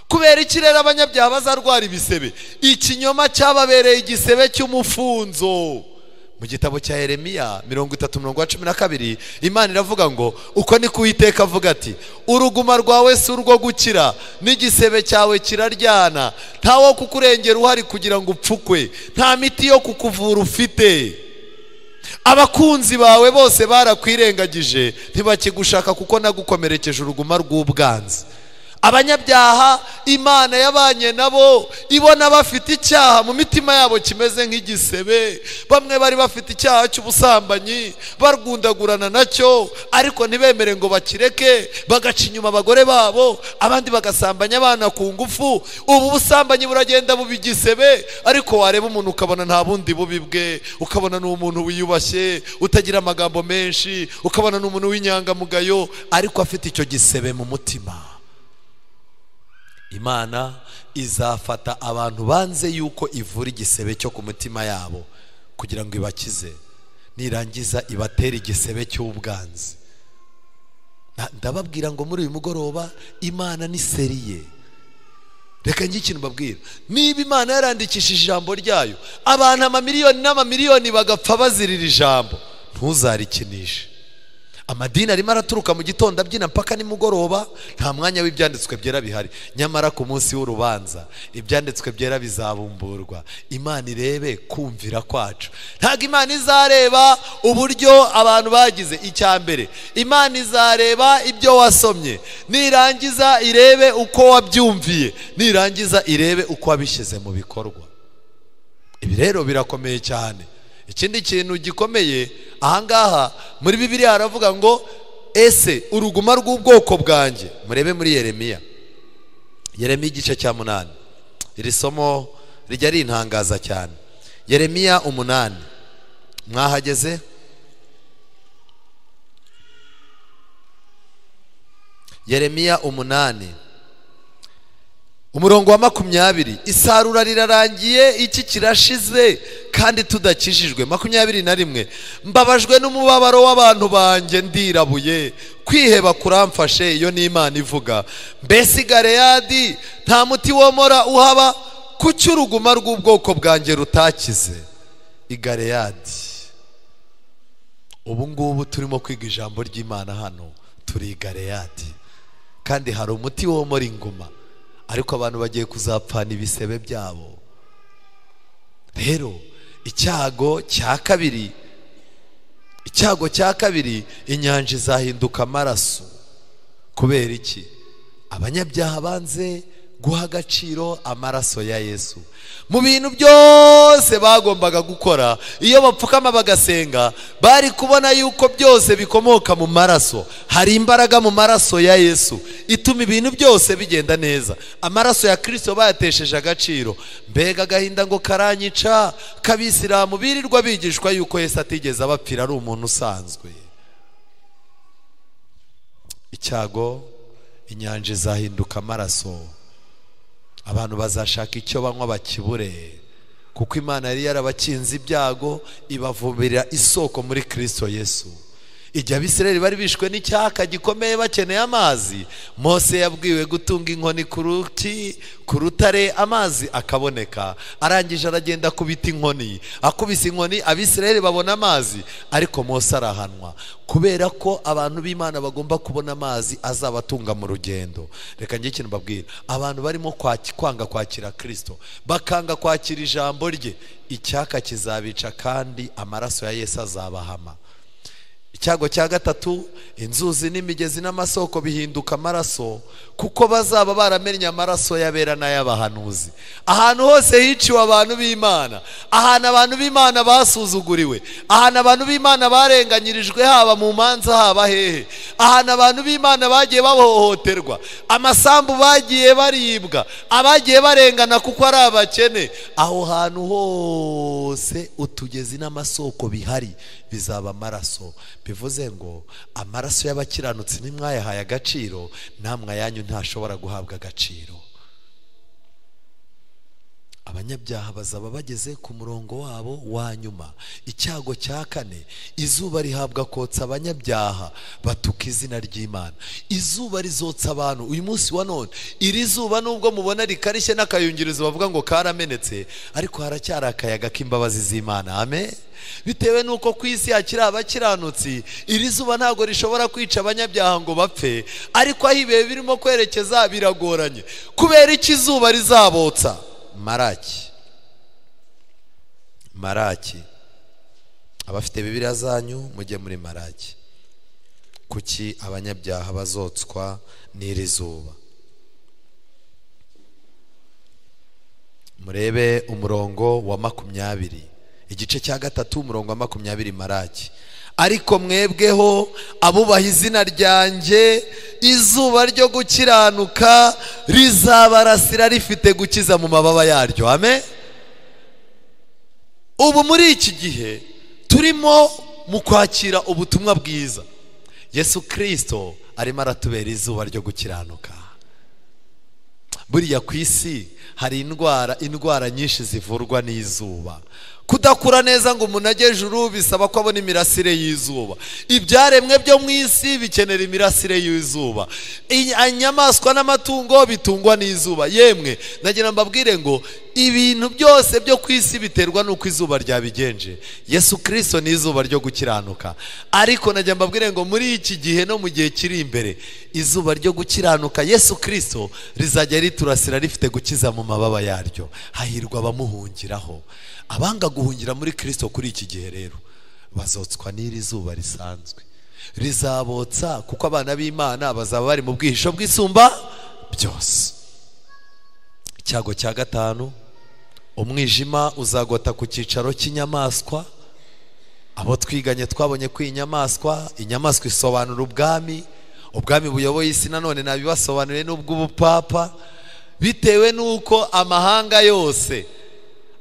Kubera iki rero abanyabyaha bazarwara ibisebe? Ikinyoma cyababereye igisebe cy'umufunzo. Mu gitabo cya Yeremiya 30:12 Imana iravuga ngo uko ni Uwiteka avuga ati uruguma rwawe si urwo gukira n'igisebe cyawe kiraryana, ntawo kukurengera uhari kugira ngo upfukwe, nta miti yo kukuvura ufite. Abakunzi bawe bose barakwirengagije ntibakigushaka kuko nagukomerekeje uruguma rw'ubwanzi. Abanyabyaha Imana yabanye nabo ibona bafite icyaha mu mitima yabo kimeze nk'igisebe. Bamwe bari bafite icyaha cy'ubusambanyi bargundagurana nacyo, ariko ntibemere ngo bakireke, bagaca inyuma abagore babo, abandi bagasambanya abana ku ngufu. Ubu busambanyi buragenda buba igisebe, ariko wareba umuntu ukabona nta bundi bubi bwe, ukabona ni umuntu wiyubashye utagira amagambo menshi, ukabona ni umuntu w'inyangamugayo, ariko afite icyo gisebe mu mutima. Imana izafata abantu banze yuko ivura igisebe cyo ku mutima yabo kugira ngo ibakize, nirangiza ibatera igisebe cy'ubwanzi. Ndababwira ngo muri uyu mugoroba Imana ni seriye. Reka njye ikintu mbabwira, niba Imana yarandikishije ijambo ryayo abantu amamiliyoni n'amamiliyoni bagapfa bazirira ijambo, ntuzarikinishe. Amadini arimo araturuka mu gitondo abyina mpaka nimugoroba, nta mwanya w'ibyanditswe byera bihari. Nyamara ku munsi w'urubanza ibyanditswe byera bizabumburwa. Imana irebe kumvira kwacu. Ntabwo Imana izareba uburyo abantu bagize. Icyambere, Imana izareba ibyo wasomye, nirangiza irebe uko wabyumviye, nirangiza irebe uko wabishyize mu bikorwa. Ibi rero birakomeye cyane. Ikindi kintu gikomeye ahangaha muri Bibiliya haravuga ngo ese uruguma rw'ubwoko bwanjye. Murebe muri Yeremiya igice cya 8. Iri somo rijya rintangaza cyane. Yeremiya 8, mwahageze? Yeremiya 8 umurongo wa 20. Isarura rirarangiye, iki kirashize kandi tudakijijwe. 21. Mbabajwe n'umubabaro w'abantu banjye ndirabuye, kwiheba kuramfashe. Iyo ni Imana ivuga. Mbese Galeyadi nta muti womora uhaba? Kuki uruguma rw'ubwoko bwanjye rutakize? Galeyadi. Ubu ngubu turimo kwiga ijambo ry'Imana hano turi Galeyadi, kandi hari umuti womora inguma, ariko abantu bagiye kuzapfana ibisebe byabo. Rero icyago cya kabiri inyanja izahinduka amaraso. Kubera iki? Abanyabyaha banze guha agaciro amaraso ya Yesu. Mu bintu byose bagombaga gukora, iyo bapfukama bagasenga, bari kubona yuko byose bikomoka mu maraso. Hari imbaraga mu maraso ya Yesu ituma ibintu byose bigenda neza. Amaraso ya Kristo bayatesheje agaciro. Mbega agahinda ngo karanyica k'Abisilamu birirwa bigishwa yuko Yesu atigeze abapfira, ari umuntu usanzwe. Icyago, inyanja izahinduka amaraso. Abantu bazashaka icyo banywa bakibure, kuko Imana yari yarabakinze ibyago ibavubira isoko muri Kristo Yesu. Igihe Abisirayeli bari bishwe n'icyaka gikomeye bakeneye amazi, Mose yabwiwe gutunga inkoni ku rutare amazi akaboneka. Arangije aragenda kubita inkoni, akubise inkoni Abisirayeli babona amazi, ariko Mose arahanwa kubera ko abantu b'Imana bagomba kubona amazi azabatunga mu rugendo. Reka njye ikintu mbabwira, abantu barimo kwanga kwakira Kristo, bakanga kwakira ijambo rye, icyaka kizabica kandi amaraso ya Yesu azabahama. Icyago cya gatatu, inzuzi n'imigezi n'amasoko bihinduka amaraso, kuko bazaba baramennye amaraso y'abera n'ay'abahanuzi. Ahantu hose hiciwe abantu b'Imana, ahantu abantu b'Imana basuzuguriwe, ahantu abantu b'Imana barenganyirijwe, haba mu manza haba hehe, ahantu abantu b'Imana bagiye bahohoterwa, amasambu bagiye baribwa, abagiye barengana kuko ari abakene, aho hantu hose utugezi n'amasoko bihari bizaba amaraso. Bivuze ngo amaraso y'abakiranutsi nimwayahaye agaciro, namwe ayanyu ntashobora guhabwa agaciro. Abanyabyaha bazaba bageze ku murongo wabo wa nyuma. Icyago cya kane, izuba rihabwa kotsa abanyabyaha batuka izina ry'Imana. Izuba rizotsa abantu uyu munsi wa none. Iri zuba nubwo mubona rikarishye n'akayungirizo bavuga ngo karamenetse, ariko haracyari akayaga k'imbabazi z'Imana. Amen. Bitewe nuko ku isi hakiri abakiranutsi, iri zuba ntabwo rishobora kwica abanyabyaha ngo bapfe, ariko aho ibihe birimo kwerekeza biragoranye. Kubera iki izuba rizabotsa? Maraki. Abafite Bibiliya zanyu mujye muri Maraki. Kuki abanyabyaha bazotswa n'iri zuba? Murebe umurongo wa 20, igice cya 3 umurongo wa 20, Maraki. Ariko mwebweho abubaha izina ryanjye, izuba ryo gukiranuka rizabarasira rifite gukiza mu mababa yaryo. Amen. Ubu muri iki gihe turimo mu kwakira ubutumwa bwiza. Yesu Kristo arimo aratubera izuba ryo gukiranuka. Buriya ku isi hari indwara nyinshi zivurwa n'izuba. Kudakura neza ngo umuntu ajye ejuru bisaba ko abona imirasire y'izuba. Ibyaremwe byo mu isi bikenera imirasire y'izuba. Inyamaswa n'amatungo bitungwa n'izuba. Yemwe nagira mbabwire ngo ibintu byose byo ku isi biterwa nuko izuba ryabigenje. Yesu Kristo ni izuba ryo gukiranuka. Ariko nagira mbabwire ngo muri iki gihe no mu gihe kiri imbere, izuba ryo gukiranuka Yesu Kristo rizajya riturasira rifite gukiza mu mababa yaryo. Hahirwa abamuhungiraho. Abanga guhungira muri Kristo kuri iki gihe rero bazotswa n'iri zuba risanzwe. Rizabotsa kuko abana b'Imana bazaba bari mu bwihisho bw'isumba byose. Icyago cya gatanu, umwijima uzagota ku cyicaro cy'inyamaswa. Abo twiganye twabonye ko inyamaswa isobanura ubwami buyoboye isi. Nanone nabibasobanuriye n'ubw'ubupapa, bitewe nuko amahanga yose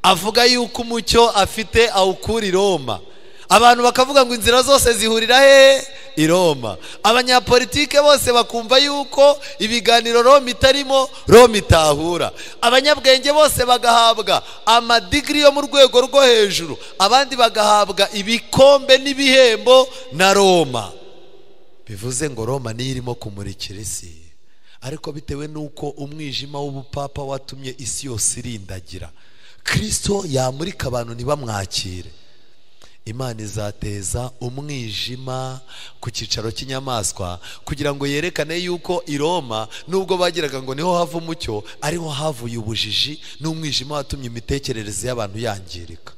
avuga yuko umucyo afite awukura i Roma. Abantu bakavuga ngo inzira zose zihurira he? I Roma. Abanyapolitike bose bakumva yuko ibiganiro Roma itarimo, Roma itahura. Abanyabwenge bose bagahabwa amadigiri yo mu rwego rwo hejuru, abandi bagahabwa ibikombe n'ibihembo na Roma. Bivuze ngo Roma niyo irimo kumurikira isi. Ariko bitewe nuko umwijima w'ubupapa watumye isi yose irindagira, Kristo yamurika abantu ntibamwakire. Imana izateza umwijima ku cyicaro cy'inyamaswa kugira ngo yerekane yuko i Roma nubwo bagiraga ngo niho hava umucyo, ariho havuye ubujiji n'umwijima watumye imitekerereze y'abantu yangirika.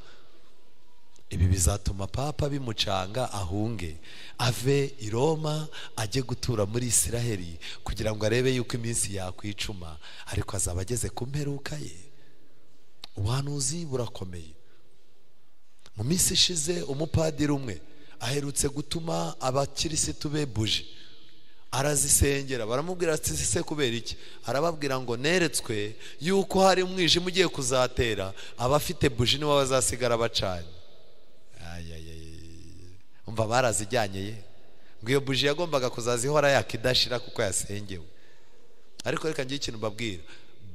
ibi bizatuma papa bimucanga ahunge ave i Roma ajye gutura muri Isiraheli kugira ngo arebe yuko iminsi yakwicuma, ariko azaba ageze ku mperuka ye. Ubuhanuzi burakomeye. Mu minsi ishize umupadiri umwe aherutse gutuma abakirisitu be buji, arazisengera, baramubwira ati se kubera iki? Arababwira ngo neretswe yuko hari umwijima ugiye kuzatera, abafite buji nibo bazasigara bacanye. Umva barazijyanye ye, ngo iyo buji yagombaga kuzazihora yakidashira kuko yasengewe. Ariko reka ngiye ikintu mbabwira,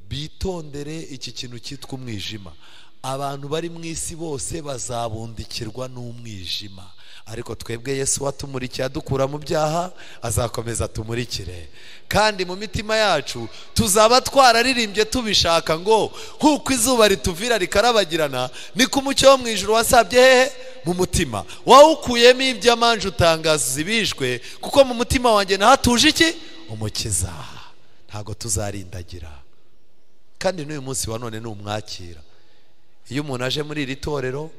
bitondere iki kintu cyitwa umwijima. Abantu bari mu isi bose bazabundikirwa n'umwijima, ariko twebwe Yesu watumurikiye adukura mu byaha azakomeza atumurikire, kandi mu mitima yacu tuzaba twararirimbye tubishaka ngo nkuko izuba rituvira rikarabagirana niko umucyo wo mu ijuru wasabye hehe? Mu mutima. Wawukuyemo iby'amanje utangaza zibishwe, kuko mu mutima wanjye nahatuje iki? Umukiza. Ntago tuzarindagira, kandi n'uyu munsi wa none numwakira. Iyo umuntu aje muri iri torero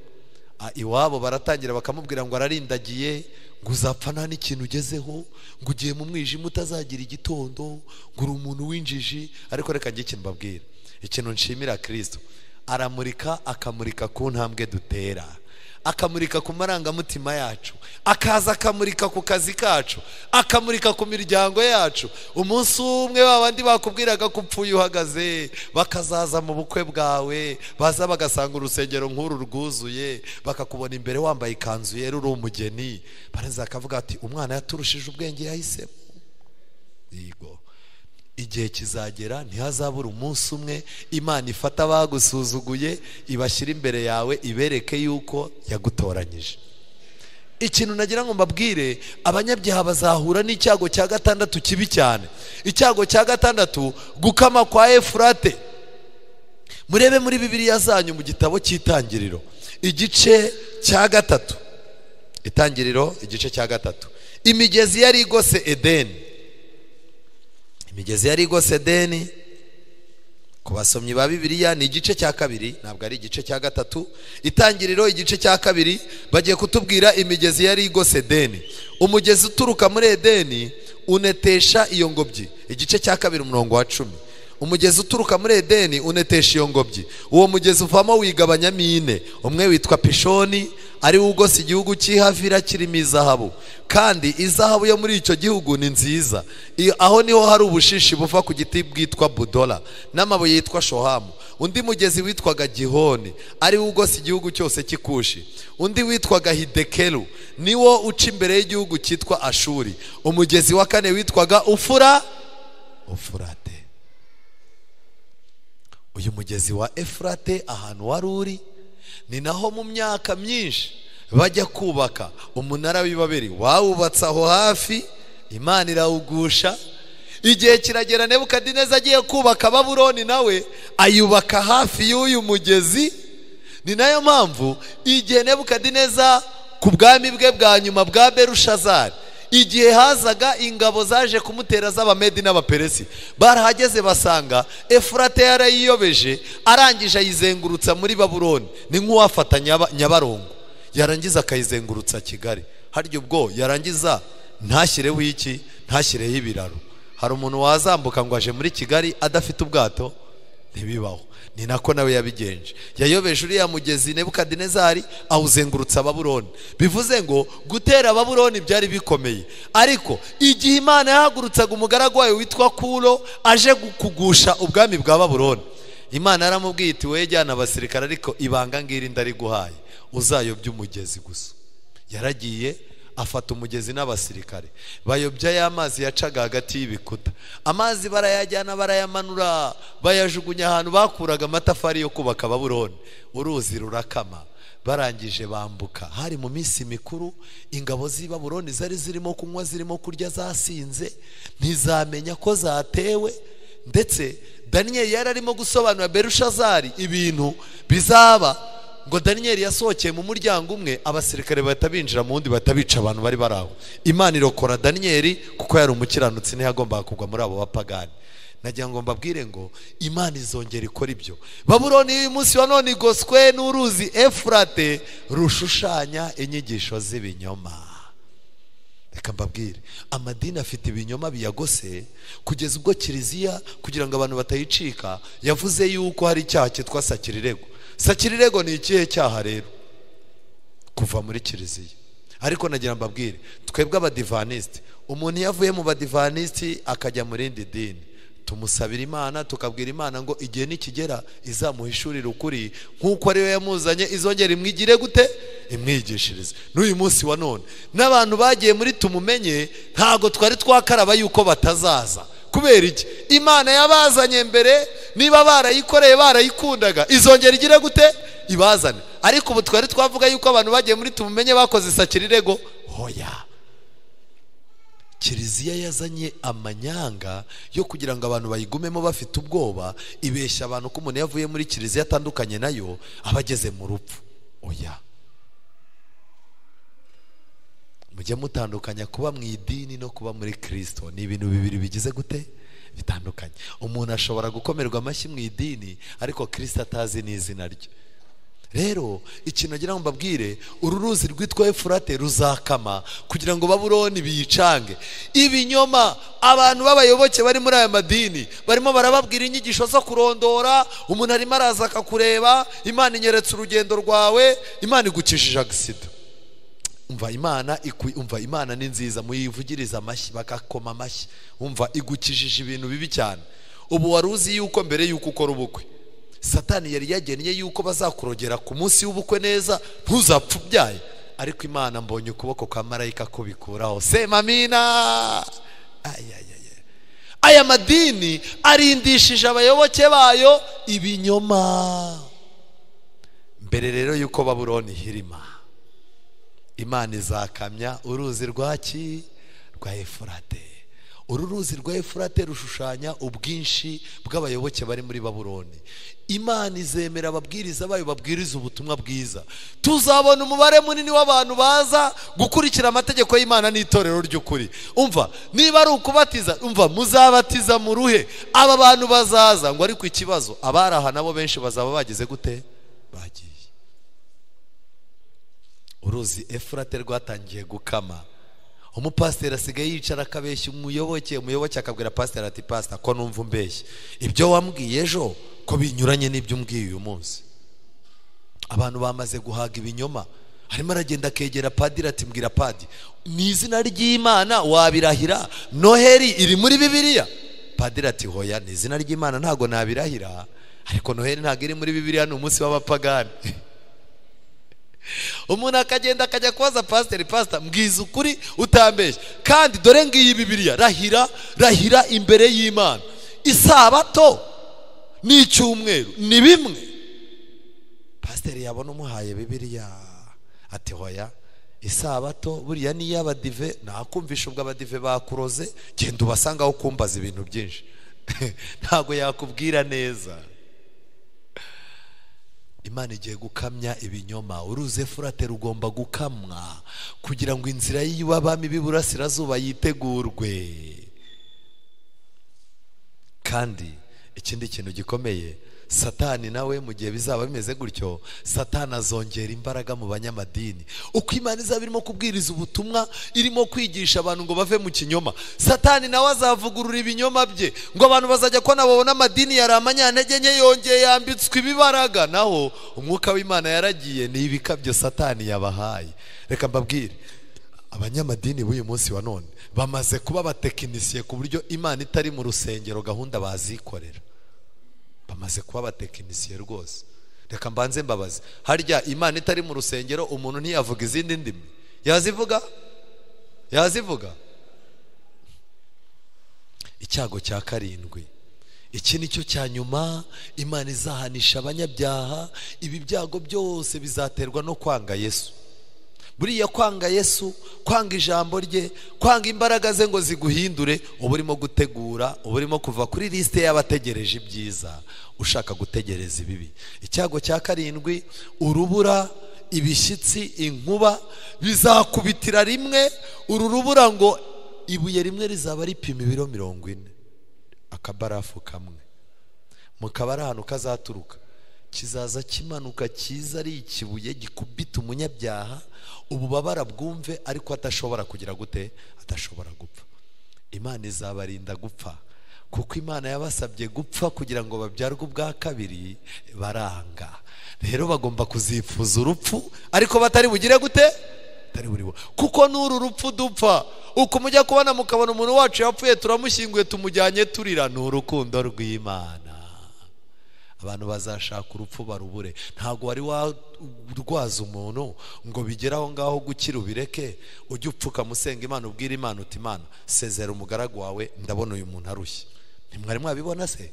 iwabo baratangira bakamubwira ngo ararindagiye, ngo uzapfa nta n'ikintu ugezeho, ngo ugiye mu mwijima utazagira igitondo, ngo uri umuntu w'injiji. Ariko reka ngiye ikintu mbabwira, ikintu nshimira Kristo, aramurika akamurika ku ntambwe dutera, akamurika ku marangamutima yacu, akaza akamurika ku kazi kacu, akamurika ku miryango yacu. Umunsi umwe babandi bakubwiraga ko upfuye uhagaze bakazaza mu bukwe bwawe, baza bagasanga urusengero nk'uru rwuzuye, bakakubona imbere wambaye ikanzu yera uri umugeni, baraza bakavuga ati umwana yaturushije ubwenge yahisemo. Yego, igihe kizagera ntihazabura umunsi umwe Imana ifata abagusuzuguye ibashyira imbere yawe ibereke yuko yagutoranyije. Ikintu nagira ngo mbabwire, abanyabyaha bazahura n'icyago cya gatandatu kibi cyane. Icyago cya gatandatu, gukama kwa Efurate. Murebe muri Bibiliya zanyu mu gitabo cy'Itangiriro igice cya gatatu. Itangiriro igice cya gatatu. Imigezi yari igose Edeni. Imigezi yari igose Edeni, ku basomyi ba Bibiliya ni igice cya kabiri, ntabwo ari igice cya gatatu. Itangiriro igice cya kabiri bagiye kutubwira imigezi yari igose Edeni. Umugezi uturuka muri Edeni unetesha iyo ngobyi. Igice cya kabiri umurongo wa 10. Umugezi uturuka muri Edeni unetesha iyo ngobyi. Uwo mugezi uvamo wigabanyamo ine. Umwe witwa Pishoni, ari ugose igihugu cy'Ihavira kirimo izahabu, kandi izahabu yo muri icyo gihugu ni nziza. Aho niho hari ubushishi buva ku giti bwitwa Budola n'amabuye yitwa Shohamu. Undi mugezi witwaga Gihoni, ari ugose igihugu cyose cy'Ikushi. Undi witwaga Hidekelu, niwo uca imbere y'igihugu cyitwa Ashuri. Umugezi wa kane witwaga Ufurate. Uyu mugezi wa Efurate ahantu wari uri, ni naho mu myaka myinshi bajya kubaka umunara w'Ibabeli. Wawubatse aho hafi, Imana irawugusha. Igihe kiragera Nebukadineza agiye kubaka Babuloni, nawe ayubaka hafi y'uyu mugezi. Ni nayo mpamvu igihe Nebukadineza ku bwami bwe bwa nyuma bwa Berushazari, igihe hazaga ingabo zaje kumutera z'Abamedi n'Abaperesi, barahageze basanga Efurate yarayiyobeje, arangije ayizengurutsa muri Babuloni. Ni nk'uwafata Nyabarongo yarangiza akayizengurutsa Kigali. Harya ubwo yarangiza ntashyireho iki? Ntashyireho ibiraro. Hari umuntu wazambuka ngo aje muri Kigali adafite ubwato? Ntibibaho. Ni nako nawe yabigenje. Yayobeje uriya mugezi Nebukadinezari awuzengurutsa Babuloni. Bivuze ngo gutera Babuloni byari bikomeye, ariko igihe Imana yahagurutsaga umugaragu wayo witwa Kuro aje kugusha ubwami bwa Babuloni, Imana yaramubwiye iti we jyana abasirikare, ariko ibanga ngiri ndari guhaye, uzayobya umugezi gusa. Yaragiye afata umugezi n'abasirikare, bayobya y'amazi yacaga hagati y'ibikuta. Amazi barayajyana barayamanura, bayajugunya ahantu bakuraga amatafari yo kubaka Babuloni. Uruzi rurakama. Barangije bambuka. Hari mu minsi mikuru, ingabo z'i Babuloni zari zirimo kunywa, zirimo kurya, zasinze, ntizamenya ko zatewe. Ndetse Daniel yari arimo gusobanura Berushazari ibintu bizaba, ngo Daniel yasohokeye mu muryango umwe, abasirikare bahita binjira mu wundi, bahita bica abantu bari baraho. Imana irokora Daniel kuko yari umukiranutsi, ntiyagombaga kugwa muri abo bapagani. nagira ngo mbabwire ngo Imana izongera ikora ibyo. Babuloni uyu munsi wa none igoswe n'uruzi Efurate rushushanya inyigisho z'ibinyoma. Reka mbabwire, amadini afite ibinyoma biyagose kugeza ubwo kiliziya kugira ngo abantu batayicika yavuze yuko hari icyaha cyitwa sakirirego. Sakirirego ni ikihe cyaha rero? Kuva muri kiliziya. Ariko nagira mbabwire, twebwe abadivaniste, umuntu yavuye mu badivaniste akajya mu rindi dini, tumusabira Imana, tukabwira Imana ngo igihe nikigera izamuhishurira ukuri nkuko ariyo yamuzanye, izongera imwigire gute? Imwigishirize. N'uyu munsi wa none n'abantu bagiye muri tumumenye ntago twari twakaraba yuko batazaza. Kubera iki? Imana yabazanye mbere, niba barayikoreye barayikundaga, izongera igire gute? Ibazane. Ariko ubu twari twavuga yuko abantu bagiye muri tumumenye bakoze sakirirego. Hoya, kiliziya yazanye amanyanga yo kugira ngo abantu bayigumemo bafite ubwoba, ibeshya abantu ko umuntu yavuye muri kiliziya atandukanye nayo abageze mu rupfu. Oya, mujye mutandukanya kuba mu idini no kuba muri Kristo. Ni ibintu bibiri bigize gute? Bitandukanye. Umuntu ashobora gukomerwa amashyi mu idini ariko Kristo atazi n'izina rye. Rero ikintu nagira ngo mbabwire, uru ruzi rwitwa Efurate ruzakama kugira ngo Babuloni biyicange. Ibinyoma, abantu b'abayoboke bari muri aya madini barimo barababwira inyigisho zo kurondora. Umuntu arimo araza akakureba, Imana inyeretse urugendo rwawe, Imana igukijije agisida. Umva Imana ni nziza, muyivugiriza amashyi bakakoma amashyi. Umva igukijije ibintu bibi cyane. Ubu wari uzi yuko mbere yuko ukora ubukwe Satani yari yagennye yuko bazakurogera ku munsi w'ubukwe neza ntuzapfa ubyaye, ariko Imana mbonye ukuboko kwa marayika kubikuraho. Sema amina. Aya madini arindishije abayoboke bayo ibinyoma. Mbere rero yuko Babuloni hirima, Imana izakamya uruzi rwaki rwa Efurate. Uru ruzi rwa Efurate rushushanya ubwinshi bw'abayoboke bari muri Babuloni. Imana izemera ababwiriza bayo babwiriza ubutumwa bwiza. Tuzabona umubare munini w'abantu baza gukurikira amategeko y'Imana n'itorero ry'ukuri. Umva, niba ari ukubatiza, umva muzabatiza mu ruhe? Aba bantu bazaza ngo ariko ikibazo abaraha nabo benshi bazaba bagize gute? Bagiye. Uruzi Efurate rwatangiye gukama. Umupasiteri asigaye yicara akabeshya umuyoboke akabwira pasiteri ati, pasita ko numva umbeshya, ibyo wambwiye ejo ko binyuranye n'ibyo umbwiye uyu munsi. Abantu bamaze guhaga ibinyoma. Harimo aragenda akegera padiri ati, mbwira padi, ni izina ry'Imana wabirahira Noheli iri muri Bibiliya? Padiri ati, hoya, ni izina ry'Imana ntago nabirahira, ariko Noheli ntago iri muri Bibiliya, ni umunsi w'abapagani. Umuntu akagenda akajya kubaza pasiteri, pasita mbwiza ukuri utambeshya, kandi dore ngiyi Bibiliya, rahira imbere y'Imana. Isabato n'icyumweru ni bimwe. Pasiteri yabona umuhaye Bibiliya ati, hoya, isabato buriya ni iy'abadive, nakumvisha ubwo abadive bakuroze, genda ubasangaho kumbaza ibintu byinshi. Ntago yakubwira neza. Imana igiye gukamya ibinyoma. Uruzi Efurate rugomba gukamwa kugira ngo inzira y'abami b'iburasirazuba yitegurwe. Kandi ikindi kintu gikomeye, Satani nawe mu gihe bizaba bimeze gutyo, Satani azongera imbaraga mu banyamadini. Uko Imana izaba irimo kubwiriza ubutumwa, irimo kwigisha abantu ngo bave mu kinyoma, Satani nawe azavugurura ibinyoma bye, ngo abantu bazajya ko nababona amadini yari amanyantege nke yongeye yambitswe ibibaraga, naho umwuka w'Imana yaragiye. Ni ibikabyo Satani yabahaye. Reka mbabwire, abanyamadini b'uyu munsi wa none bamaze kuba abatekinisiye ku buryo Imana itari mu rusengero gahunda bazikorera. Bamaze kuba abatekinisiye rwose. Reka mbanze mbabaze, harya Imana itari mu rusengero umuntu ntiyavuga izindi ndimi? Yazivuga? Icyago cya karindwi, iki nicyo cya nyuma Imana izahanisha abanyabyaha. Ibi byago byose bizaterwa no kwanga Yesu. Buriya kwanga Yesu, kwanga ijambo rye, kwanga imbaraga ze ngo ziguhindure, uba urimo gutegura, uba urimo kuva kuri lisite y'abategereje ibyiza ushaka gutegereza ibibi. Icyago cya karindwi, urubura, ibishyitsi, inkuba bizakubitira rimwe. Uru rubura ngo ibuye rimwe rizaba ripima ibiro 40. akabarafu kamwe, mukaba ari ahantu kazaturuka, kizaza kimanuka kiza ari ikibuye gikubita umunyabyaha, ububabara bwumve, ariko atashobora kugira gute, atashobora gupfa. Imana izabarinda gupfa, kuko Imana yabasabye gupfa kugira ngo babyarwe ubwa kabiri, baranga. Rero bagomba kuzifuza urupfu, ariko batari bugire gute, batari buribo. Kuko n'uru rupfu dupfa, uko mujya kubona mukabona umuntu wacu yapfuye turamushyinguye tumujyanye turira, ni urukundo rw'Imana. Abantu bazashaka urupfu barubure. Ntabwo wari warwaza umuntu ngo bigere aho ngaho gukira ubireke, ujye upfuka musenga Imana, ubwira Imana uti Imana sezera umugaragu wawe, ndabona uyu muntu arushye. Ntimwari mwabibona se?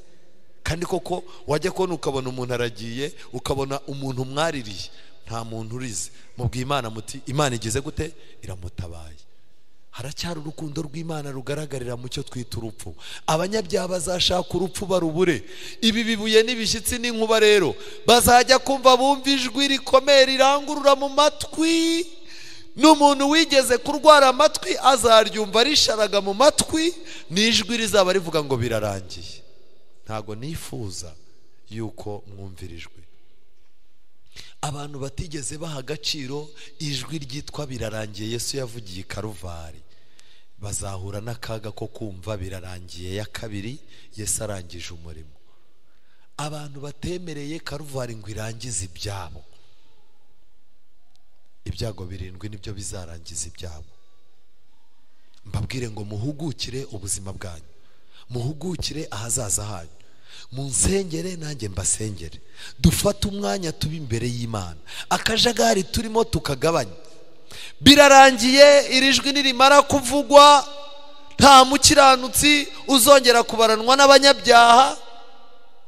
Kandi koko wajya kubona ukabona umuntu aragiye, ukabona umuntu mwaririye, nta muntu urize, mubwiye Imana muti Imana igeze gute, iramutabaye. Haracyari urukundo rw'Imana rugaragarira mu cyo twita urupfu. Abanyabyaha bazashaka urupfu barubure. Ibi bibuye n'ibishyitsi n'inkuba rero bazajya kumva bumva ijwi rikomeye rirangurura mu matwi. N'umuntu wigeze kurwara amatwi azaryumva risharaga mu matwi, n'ijwi rizaba rivuga ngo birarangiye. Ntago nifuza yuko mwumvirijwe. Abantu batigeze baha agaciro ijwi ryitwa birarangiye Yesu yavugiye i Karuvari, bazahura n'akaga ko kumva birarangiye ya kabiri Yesu arangije umurimo. Abantu batemereye Karuvari ngo irangize ibyabo, ibyago 7 nibyo bizarangiza ibyabo. Mbabwire ngo muhugukire ubuzima bwanyu, muhugukire ahazaza hanyu, munsengere nanjye mbasengere, dufate umwanya tuba imbere y'Imana, akajagari turimo tukagabanya. Birarangiye, iri jwi nirimara kuvugwa nta mukiranutsi uzongera kubaranwa n'abanyabyaha.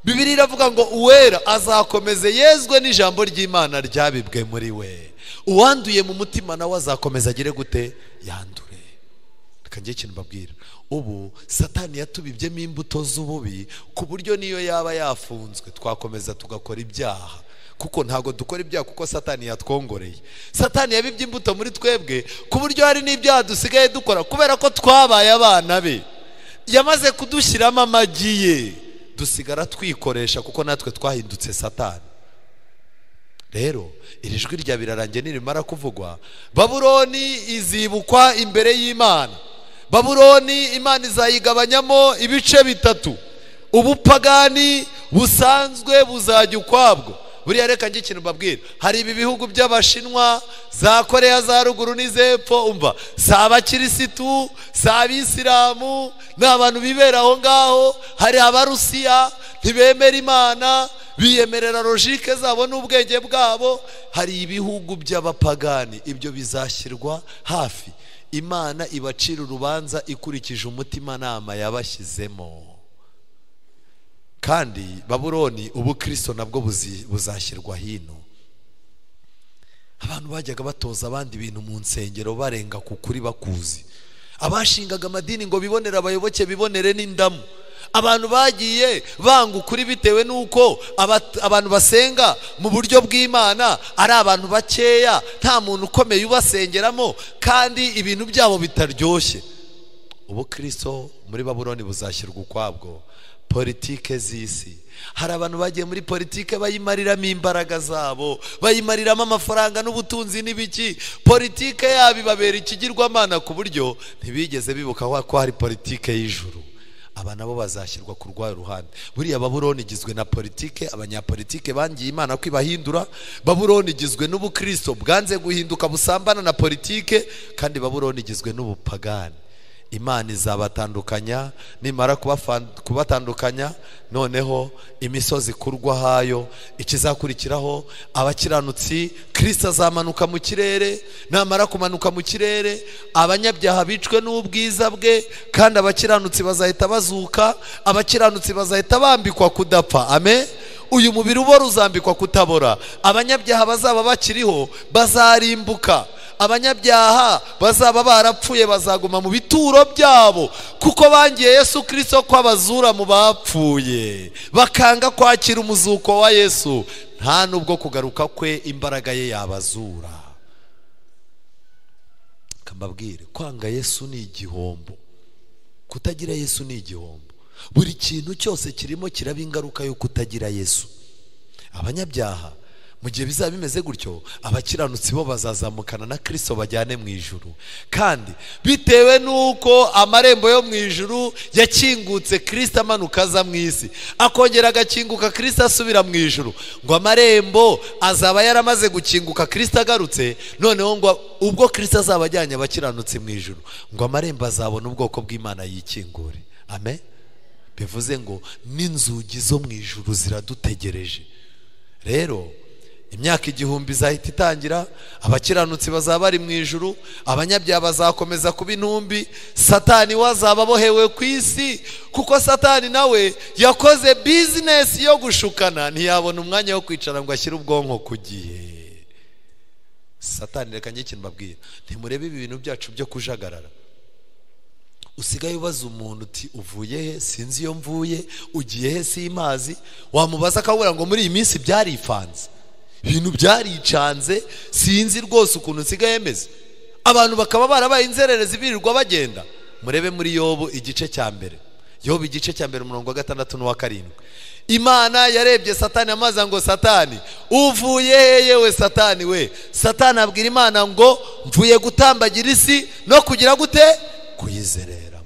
Bibiliya iravuga ngo uwera azakomeze yezwe n'ijambo ry'Imana ryabibwe muri we. Uwanduye mu mutima nawe azakomeza agire gute, yandure. Reka njye ikintu mbabwira, ubu Satani yatubibyemo imbuto z'ububi, ku buryo niyo yaba yafunzwe twakomeza tugakora ibyaha, kuko ntago dukora ibyaha kuko Satani yatwongoreye. Satani yabibye imbuto muri twebwe, ku buryo hari n'ibyaha dusigaye dukora kubera ko twabaye abana be. Yamaze kudushyiramo amagi ye, dusigara twikoresha kuko natwe twahindutse Satani. Rero iri jwi rya birarangiye nirimara kuvugwa, Babuloni izibukwa imbere y'Imana. Babuloni Imana izayigabanyamo ibice bitatu. Ubupagani busanzwe buzajya ukwabwo. Buriya reka njye ikintu mbabwira, hari ibi bihugu by'Abashinwa, za Korea za ruguru n'izepfo, umva si abakirisitu, si abisilamu, ni abantu bibera aho ngaho. Hari Abarusiya ntibemera Imana, biyemerera logike zabo n'ubwenge bwabo. Hari ibihugu by'abapagani, ibyo bizashyirwa hafi. Imana ibacira urubanza ikurikije umutima nama yabashyizemo. Kandi Babuloni ubukristo nabwo buzashyirwa hino. Abantu bajyaga batoza abandi ibintu mu nsengero barenga ku kuri bakuzi. Abashingaga amadini ngo bibonere abayoboke, bibonere n'indamu. Abantu bagiye banga ukuri bitewe nuko abantu basenga mu buryo bw'Imana ari abantu bakeya, nta muntu ukomeye ubasengeramo, kandi ibintu byabo bitaryoshye. Ubukristo muri Babuloni buzashyirwa ukwabwo. Politike z'isi, hari abantu bagiye muri politike bayimariramo imbaraga zabo, bayimariramo amafaranga n'ubutunzi n'ibiki. Politike yabo ibabera ikigirwamana ku buryo ntibigeze bibuka ko hari politike y'ijuru. Aba nabo bazashyirwa ku rwayo ruhande. Buriya Babuloni igizwe na politike, abanyapolitike bangiye Imana ko ibahindura. Babuloni igizwe n'ubukristo bwanze guhinduka busambana na politike, kandi Babuloni igizwe n'ubupagani. Imana izabatandukanya, nimara kubatandukanya noneho imisozi kurwa hayo. Ikizakurikiraho abakiranutsi, Kristo azamanuka mu kirere. Namara kumanuka mu kirere, abanyabyaha bicwe n'ubwiza bwe, kandi abakiranutsi bazahita bazuka. Abakiranutsi bazahita bambikwa kudapfa. Amen. Uyu mubiri ubora uzambikwa kutabora. Abanyabyaha bazaba bakiriho bazarimbuka. Abanyabyaha bazaba barapfuye bazaguma mu bituro byabo, kuko bangiye Yesu Kristo ko abazura mu bapfuye, bakanga kwakira umuzuko wa Yesu. Nta nubwo kugaruka kwe imbaraga ye yabazura. Kambabwire, kwanga Yesu ni igihombo. Kutagira Yesu ni igihombo. buri kintu cyose kirimo kiraba ingaruka yo kutagira Yesu. Abanyabyaha mu gihe bizaba bimeze gutyo, abakiranutsi bo bazazamukana na Kristo bajyane mu ijuru. Kandi bitewe nuko amarembo yo mu ijuru yakingutse, Kristo amanuka aza mu isi, akongera agakinguka Kristo asubira mu ijuru, ngo amarembo azaba yaramaze gukinguka Kristo agarutse. Noneho ngo ubwo Kristo azaba ajyanye abakiranutsi mu ijuru, ngo amarembo azabona ubwoko bw'Imana yikingure. Amen. Bivuze ngo n'inzugi zo mu ijuru ziradutegereje. Rero imyaka 1000 izahita itangira, abakiranutsi bazaba bari mu ijuru, abanyabyaha bazakomeza kuba intumbi, Satani wazaba abohewe ku isi, kuko Satani nawe yakoze business yo gushukana, ntiyabona umwanya wo kwicara ngo ashyire ubwonko ku gihe. Satani, reka njye ikintu mbabwira, ntimurebe ibi bintu byacu byo kujagarara. Usigaye ubaza umuntu uti uvuye he? Sinzi iyo mvuye. Ugiye he? Simazi. Wamubaza akabura ngo muri iyi minsi byarifanze, ibintu byaricanze, sinzi rwose ukuntu nsigaye meze. Abantu bakaba barabaye inzererezi birirwa bagenda. Murebe muri Yobu igice cya mbere, Yobu igice cya mbere umurongo wa 6 n'uwa 7. Imana yarebye Satani amaza ngo Satani uvuye he yewe Satani we? Satani abwira Imana ngo mvuye gutambagira isi no kugira gute? Kuyizereramo.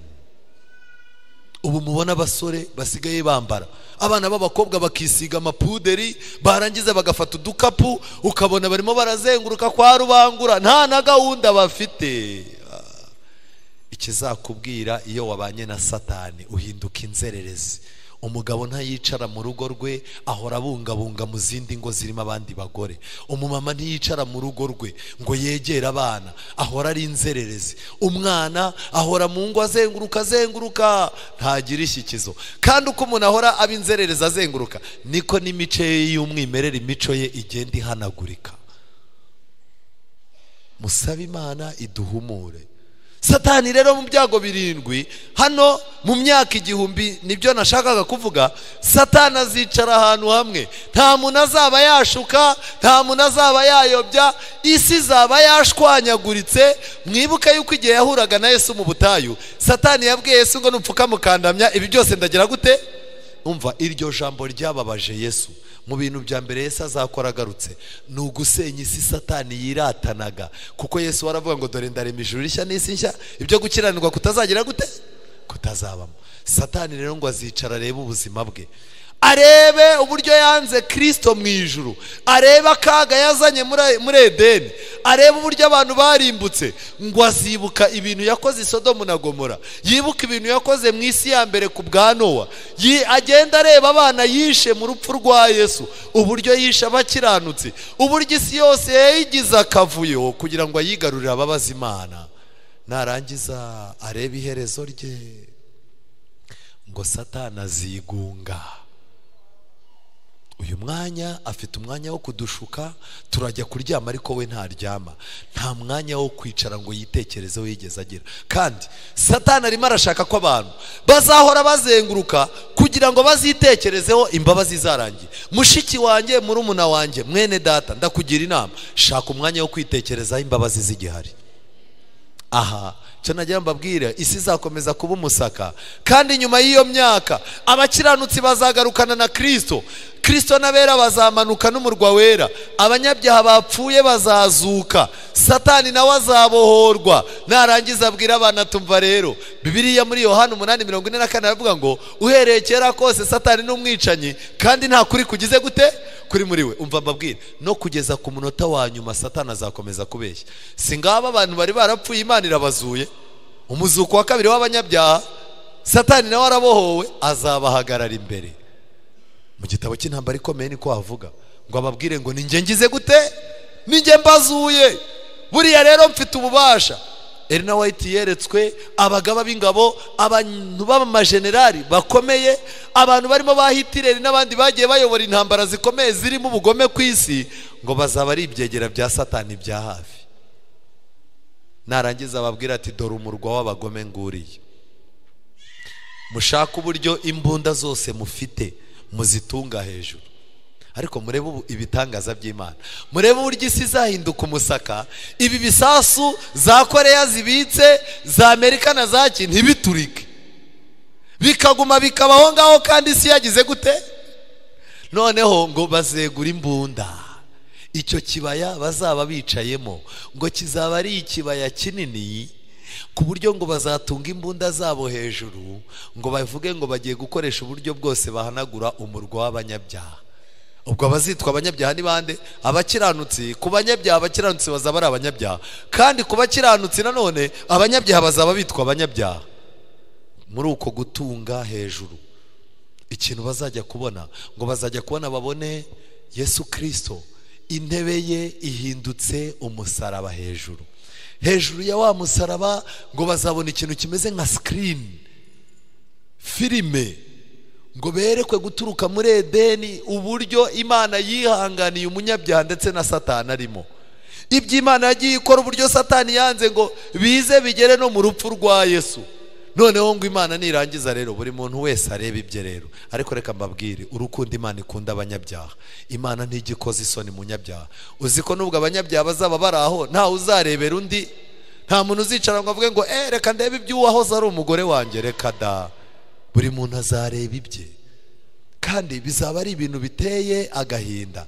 Ubu mubona abasore basigaye bambara, abana b'abakobwa bakisiga amapuderi, barangiza bagafata udukapu, ukabona barimo barazenguruka kwa rubangura, nta na gahunda bafite. Ikizakubwira iyo wabanye na Satani uhinduka inzererezi. Umugabo ntayicara mu rugo rwe, ahora abungabunga mu zindi ngo zirimo abandi bagore. Umumama ntiyicara mu rugo rwe ngo yegere abana, ahora ari inzererezi. Umwana ahora mu ngo azenguruka, ntagira ishyikizo. Kandi uko umuntu ahora aba inzererezi azenguruka, niko n'imico ye y'umwimerere, imico ye igenda ihanagurika. Musabe Imana iduhumure. Satani rero mu byago 7 hano mu myaka 1000, nibyo nashakaga kuvuga. Satani azicara ahantu hamwe, nta muntu azaba yashuka, nta muntu azaba yayobya, isi izaba yashwanyaguritse. Mwibuke yuko igihe yahuraga na Yesu mu butayu, Satani yabwiye Yesu ngo nupfuka mukandamya ibi byose ndagira gute? Umva, iryo jambo ryababaje Yesu. Mu bintu bya mbere Yesu azakora agarutse ni ugusenya isi Satani yiratanaga, kuko Yesu waravuga ngo dore ndarema ijuru rishya n'isi nshya, ibyo gukiranirwa kutazagira gute? Kutazabamo. Satani rero ngo azicara arebe ubuzima bwe, arebe uburyo yanze Kristo mu ijuru, arebe akaga yazanye muri Edeni, arebe uburyo abantu barimbutse. Ngo azibuka ibintu yakoze i Sodomu na Gomora, yibuka ibintu yakoze mu isi ya mbere ku bwa Nowa, agenda areba abana yishe mu rupfu rwa Yesu, uburyo yishe abakiranutsi, uburyo isi yose yayigize akavuyo kugira ngo ayigarurire ababaza Imana. Narangiza arebe iherezo rye, ngo Satani azigunga. Uyu mwanya afite umwanya wo kudushuka, turajya kuryama ariko we ntaryama, nta mwanya wo kwicara ngo yitekerezeho yigeze agira. Kandi Satani arimo arashaka ko abantu bazahora bazenguruka kugira ngo bazitekerezeho imbabazi zarangiye. Mushiki wanjye, murumuna wanjye, mwene data, ndakugira inama, shaka umwanya wo kwitekerezaho imbabazi z'igihari. Aha cyo nagira mbabwire, isi izakomeza kuba umusaka, kandi nyuma y'iyo myaka abakiranutsi bazagarukana na Kristo. Kristo n'abera bazamanuka n'umurwa wera, abanyabyaha bapfuye bazazuka, Satani nawe azabohorwa. Narangiza abwira abana, tumva rero Bibiliya muri Yohana 8:44 aravuga ngo uhereye kera kose Satani n'umwicanyi, kandi nta kuri kugize gute? Kuri muri we. Umva mbabwire, no kugeza ku munota wa nyuma Satani azakomeza kubeshya. Singaba abantu bari barapfuye Imana irabazuye, umuzuko wa kabiri w'abanyabyaha, Satani nawe arabohowe, azabahagarara imbere. Mu gitabo cy'intambara ikomeye niko havuga ngo ababwire ngo ninjye ngize gute? Ninjye mbazuye. Buriya rero mfite ububasha. Elena White yeretswe abagaba b'ingabo, abantu b'amajenerali bakomeye, abantu barimo ba Hitler n'abandi bagiye bayobora intambara zikomeye zirimo ubugome ku isi, ngo bazaba ari ibyegera bya Satani bya hafi. Narangiza ababwira ati dore umurwa w'abagome nguriye, mushaka uburyo imbunda zose mufite muzitunga hejuru. Ariko murebe ibitangaza by'Imana, murebe uburyo isi izahinduka umusaka. Ibi bisasu za Korea zibitse, za Amerika na za China ntibiturike, bikaguma bikabaho ngaho kandi isi yagize gute? Noneho ngo bazegura imbunda. Icyo kibaya bazaba bicayemo ngo kizaba ari ikibaya kinini ku buryo ngo bazatunga imbunda zabo hejuru, ngo bavuge ngo bagiye gukoresha uburyo bwose bahanagura umurwa w'abanyabyaha. Ubwo abazitwa abanyabyaha ni bande? Abakiranutsi. Ku banyabyaha abakiranutsi bazaba ari abanyabyaha, kandi ku bakiranutsi nanone abanyabyaha bazaba bitwa abanyabyaha. Muri uko gutunga hejuru, ikintu bazajya kubona, ngo bazajya kubona babone Yesu Kristo, intebe ye ihindutse umusaraba hejuru. Hejuru ya wa musaraba ngo bazabona ikintu kimeze nka screen filime, ngo berekwe guturuka muri Edeni uburyo Imana yihanganiye umunyabyaha ndetse na Satani arimo. Ibyo Imana yagiye ikora uburyo Satani yanze ngo bize bigere no mu rupfu rwa Yesu. Noneho ngo Imana nirangiza rero buri muntu wese areba ibye rero. Ariko reka mbabwire, urukundo Imana ikunda abanyabyaha. Imana ntigikoze isoni munyabyaha. Uziko nubwo abanyabyaha bazaba baraho nta uzarebera undi, nta muntu uzicara ngo avuge ngo reka ndebe iby'uwahoze ari umugore wanjye. Reka da, buri muntu azareba ibye, kandi bizaba ari ibintu biteye agahinda.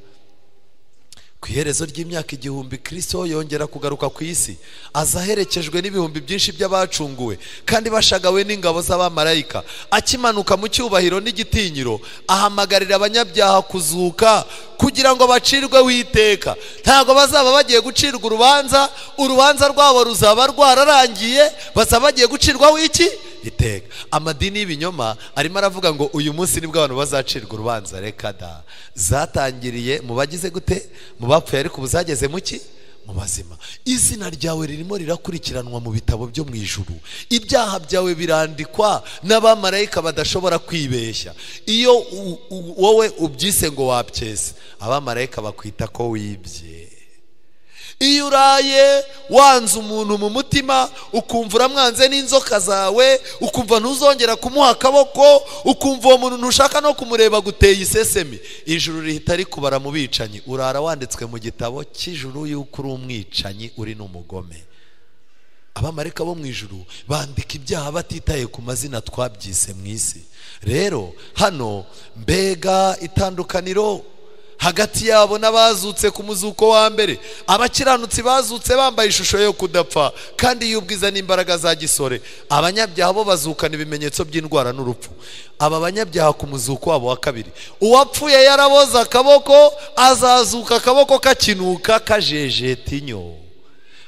Ku iherezo ry'imyaka 1000 Kristo yongera kugaruka ku isi, azaherekejwe n'ibihumbi byinshi by'abacunguwe kandi bashagawe n'ingabo z'abamarayika. Akimanuka mu cyubahiro n'igitinyiro, ahamagarira abanyabyaha kuzuka kugira ngo bacirwe witeka. Ntago bazaba bagiye gucirwa urubanza rwabo ruzaba rwararangiye, bazaba bagiye gucirwa wiki iteka. Amadini y'ibinyoma arimo aravuga ngo uyu munsi nibwo abantu bazacirwa urubanza. Reka da, zatangiriye mu bagize gute? Mu bapfuye, ariko ubuzageze muki? Mu bazima. Izina ryawe ririmo rirakurikiranwa mu bitabo byo mu ijuru, ibyaha byawe birandikwa n'abamarayika badashobora kwibeshya. Iyo wowe ubyise ngo wapyese, abamarayika bakwita ko wibye. Iyo uraye wanze umuntu mu mutima, ukumva uramwanze n'inzoka zawe, ukumva ntuzongera kumuha akaboko, ukumva uwo muntu ntushaka no kumureba guteye isesemi, ijuru rihita rikubara mu bicanyi. Urara wanditswe mu gitabo cy'ijuru yuko uri umwicanyi, uri n'umugome. Abamarayika bo mu ijuru bandika ibyaha batitaye ku mazina twabyise mu isi. Rero hano mbega itandukaniro hagati yabo n'abazutse ku muzuko wa mbere. Abakiranutsi bazutse bambaye ishusho yo kudapfa kandi y'ubwiza n'imbaraga za gisore. Abanyabyaha bo bazukana ibimenyetso by'indwara n'urupfu. Aba banyabyaha ku muzuko wabo wa kabiri, uwapfuye yaraboza akaboko azazuka akaboko kakinuka kajejeta inyo.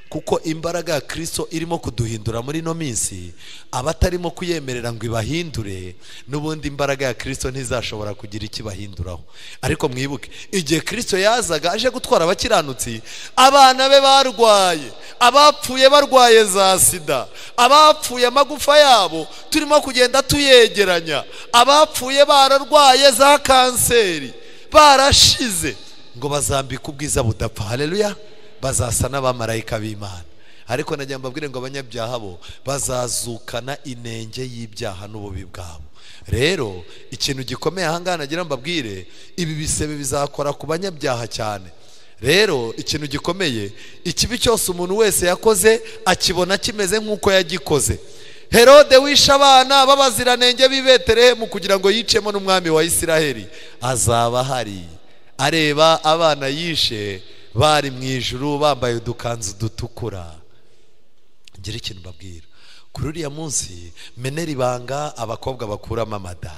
Kuko imbaraga ya Kristo irimo kuduhindura muri no minsi, abatarimo kuyemerera ngo ibahindure, n'ubundi imbaraga ya Kristo ntizashobora kugira ikibahinduraho. Ariko mwibuke, igihe Kristo yazaga aje gutwara abakiranutsi, abana be barwaye, abapfuye barwaye za sida, abapfuye amagufa yabo turimo kugenda tuyegeranya, abapfuye bararwaye za kanseri barashize, ngo bazambika ubwiza budapfa. Haleluya! Bazasa n'abamarayika b'Imana. Ariko najya mbabwire ngo abanyabyaha bo bazazukana inenge y'ibyaha n'ububi bwabo. Rero ikintu gikomeye ahangana nagira mbabwire, ibi bisebe bizakora ku banyabyaha cyane. Rero ikintu gikomeye, ikibi cyose umuntu wese yakoze akibona kimeze nk'uko yagikoze. Herode wishe abana b'abaziranenge b'i Betelehemu kugira ngo yicemo n'umwami wa Isiraheli, azaba hari areba abana yishe bari mu ijuru bambaye udukanzu dutukura. Ngira ikintu mbabwira, kuri uriya munsi menera ibanga abakobwa bakuramo amada.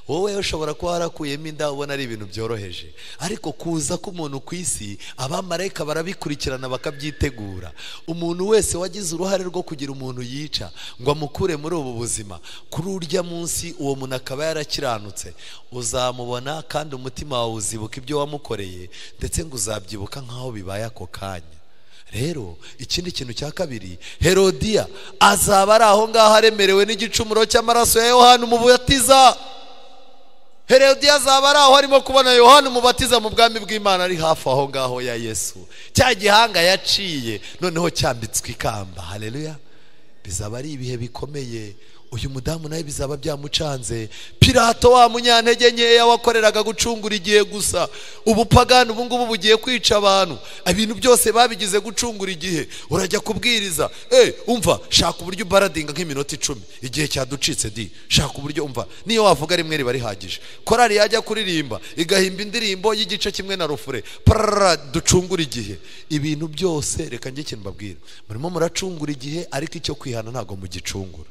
Wowe ushobora kuba warakuyemo inda ubona ari ibintu byoroheje, ariko kuza k'umuntu ku isi abamarayika barabikurikirana bakabyitegura. Umuntu wese wagize uruhare rwo kugira umuntu yica ngo amukure muri ubu buzima, kuri urya munsi uwo muntu akaba yarakiranutse, uzamubona kandi umutima wawe uzibuka ibyo wamukoreye, ndetse ngo uzabyibuka nk'aho bibaye ako kanya. Rero ikindi kintu cya kabiri, Herodiya azaba ari aho ngaho aremerewe n'igicumuro cy'amaraso ya Yohana umubatiza. Herodiya azaba ari aho arimo kubona Yohana umubatiza mu bwami bw'Imana ari hafi aho ngaho ya Yesu, cya gihanga yaciye noneho cyambitswe ikamba. Haleluya! Bizaba ari ibihe bikomeye. uyu mudamu nawe bizaba byamucanze. Pilato wa munyantege nkeya wakoreraga gucungura igihe gusa, ubupagani ubu ngubu bugiye kwica abantu, ibintu byose babigize gucungura igihe. Urajya kubwiriza, umva shaka uburyo baradinga nk'iminota 10, igihe cyaducitse di, shaka uburyo umva, niyo wavuga rimwe riba rihagije. Korari yajya kuririmba igahimba indirimbo y'igice kimwe na rufure, ducungura igihe. Ibintu byose reka njye ikintu mbabwira, murimo muracungura igihe, ariko icyo kwihana ntago mugicungura.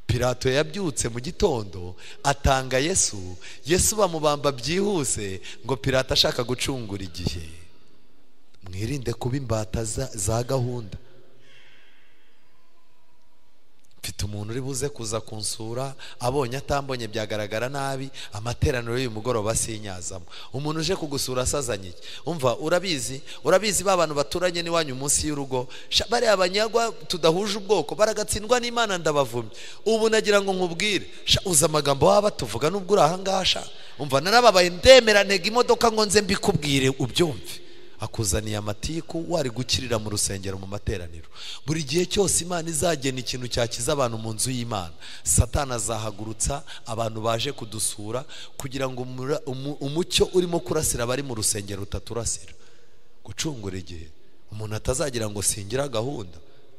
Pilato yabyutse mu gitondo atanga Yesu bamubamba byihuse ngo Pilato ashaka gucungura igihe. Mwirinde kuba imbata za gahunda. Mfite umuntu uri buze kuza kunsura, abonye atambonye byagaragara nabi, amateraniro y'uyu mugoroba sinyazamo. Umuntu uje kugusura asazanye iki? Umva, urabizi ba bantu baturanye n'iwanyu munsi y'urugo, bari abanyagwa tudahuje ubwoko, baragatsindwa n'Imana ndabavumye. Ubu nagira ngo nkubwire, uza amagambo waba tuvuga nubwo uri aha ngaha. Umva, narababaye ndemera ntega imodoka ngo nze mbikubwire ubyumve. Akuzaniye amatiku, wari gukirira mu rusengero mu materaniro. Buri gihe cyose Imana izagena ikintu cyakiza abantu mu nzu y'Imana, Satani azahagurutsa abantu baje kudusura kugira ngo umucyo urimo kurasira bari mu rusengero utaturasira. Gucungura igihe, umuntu atazagira ngo singira gahunda.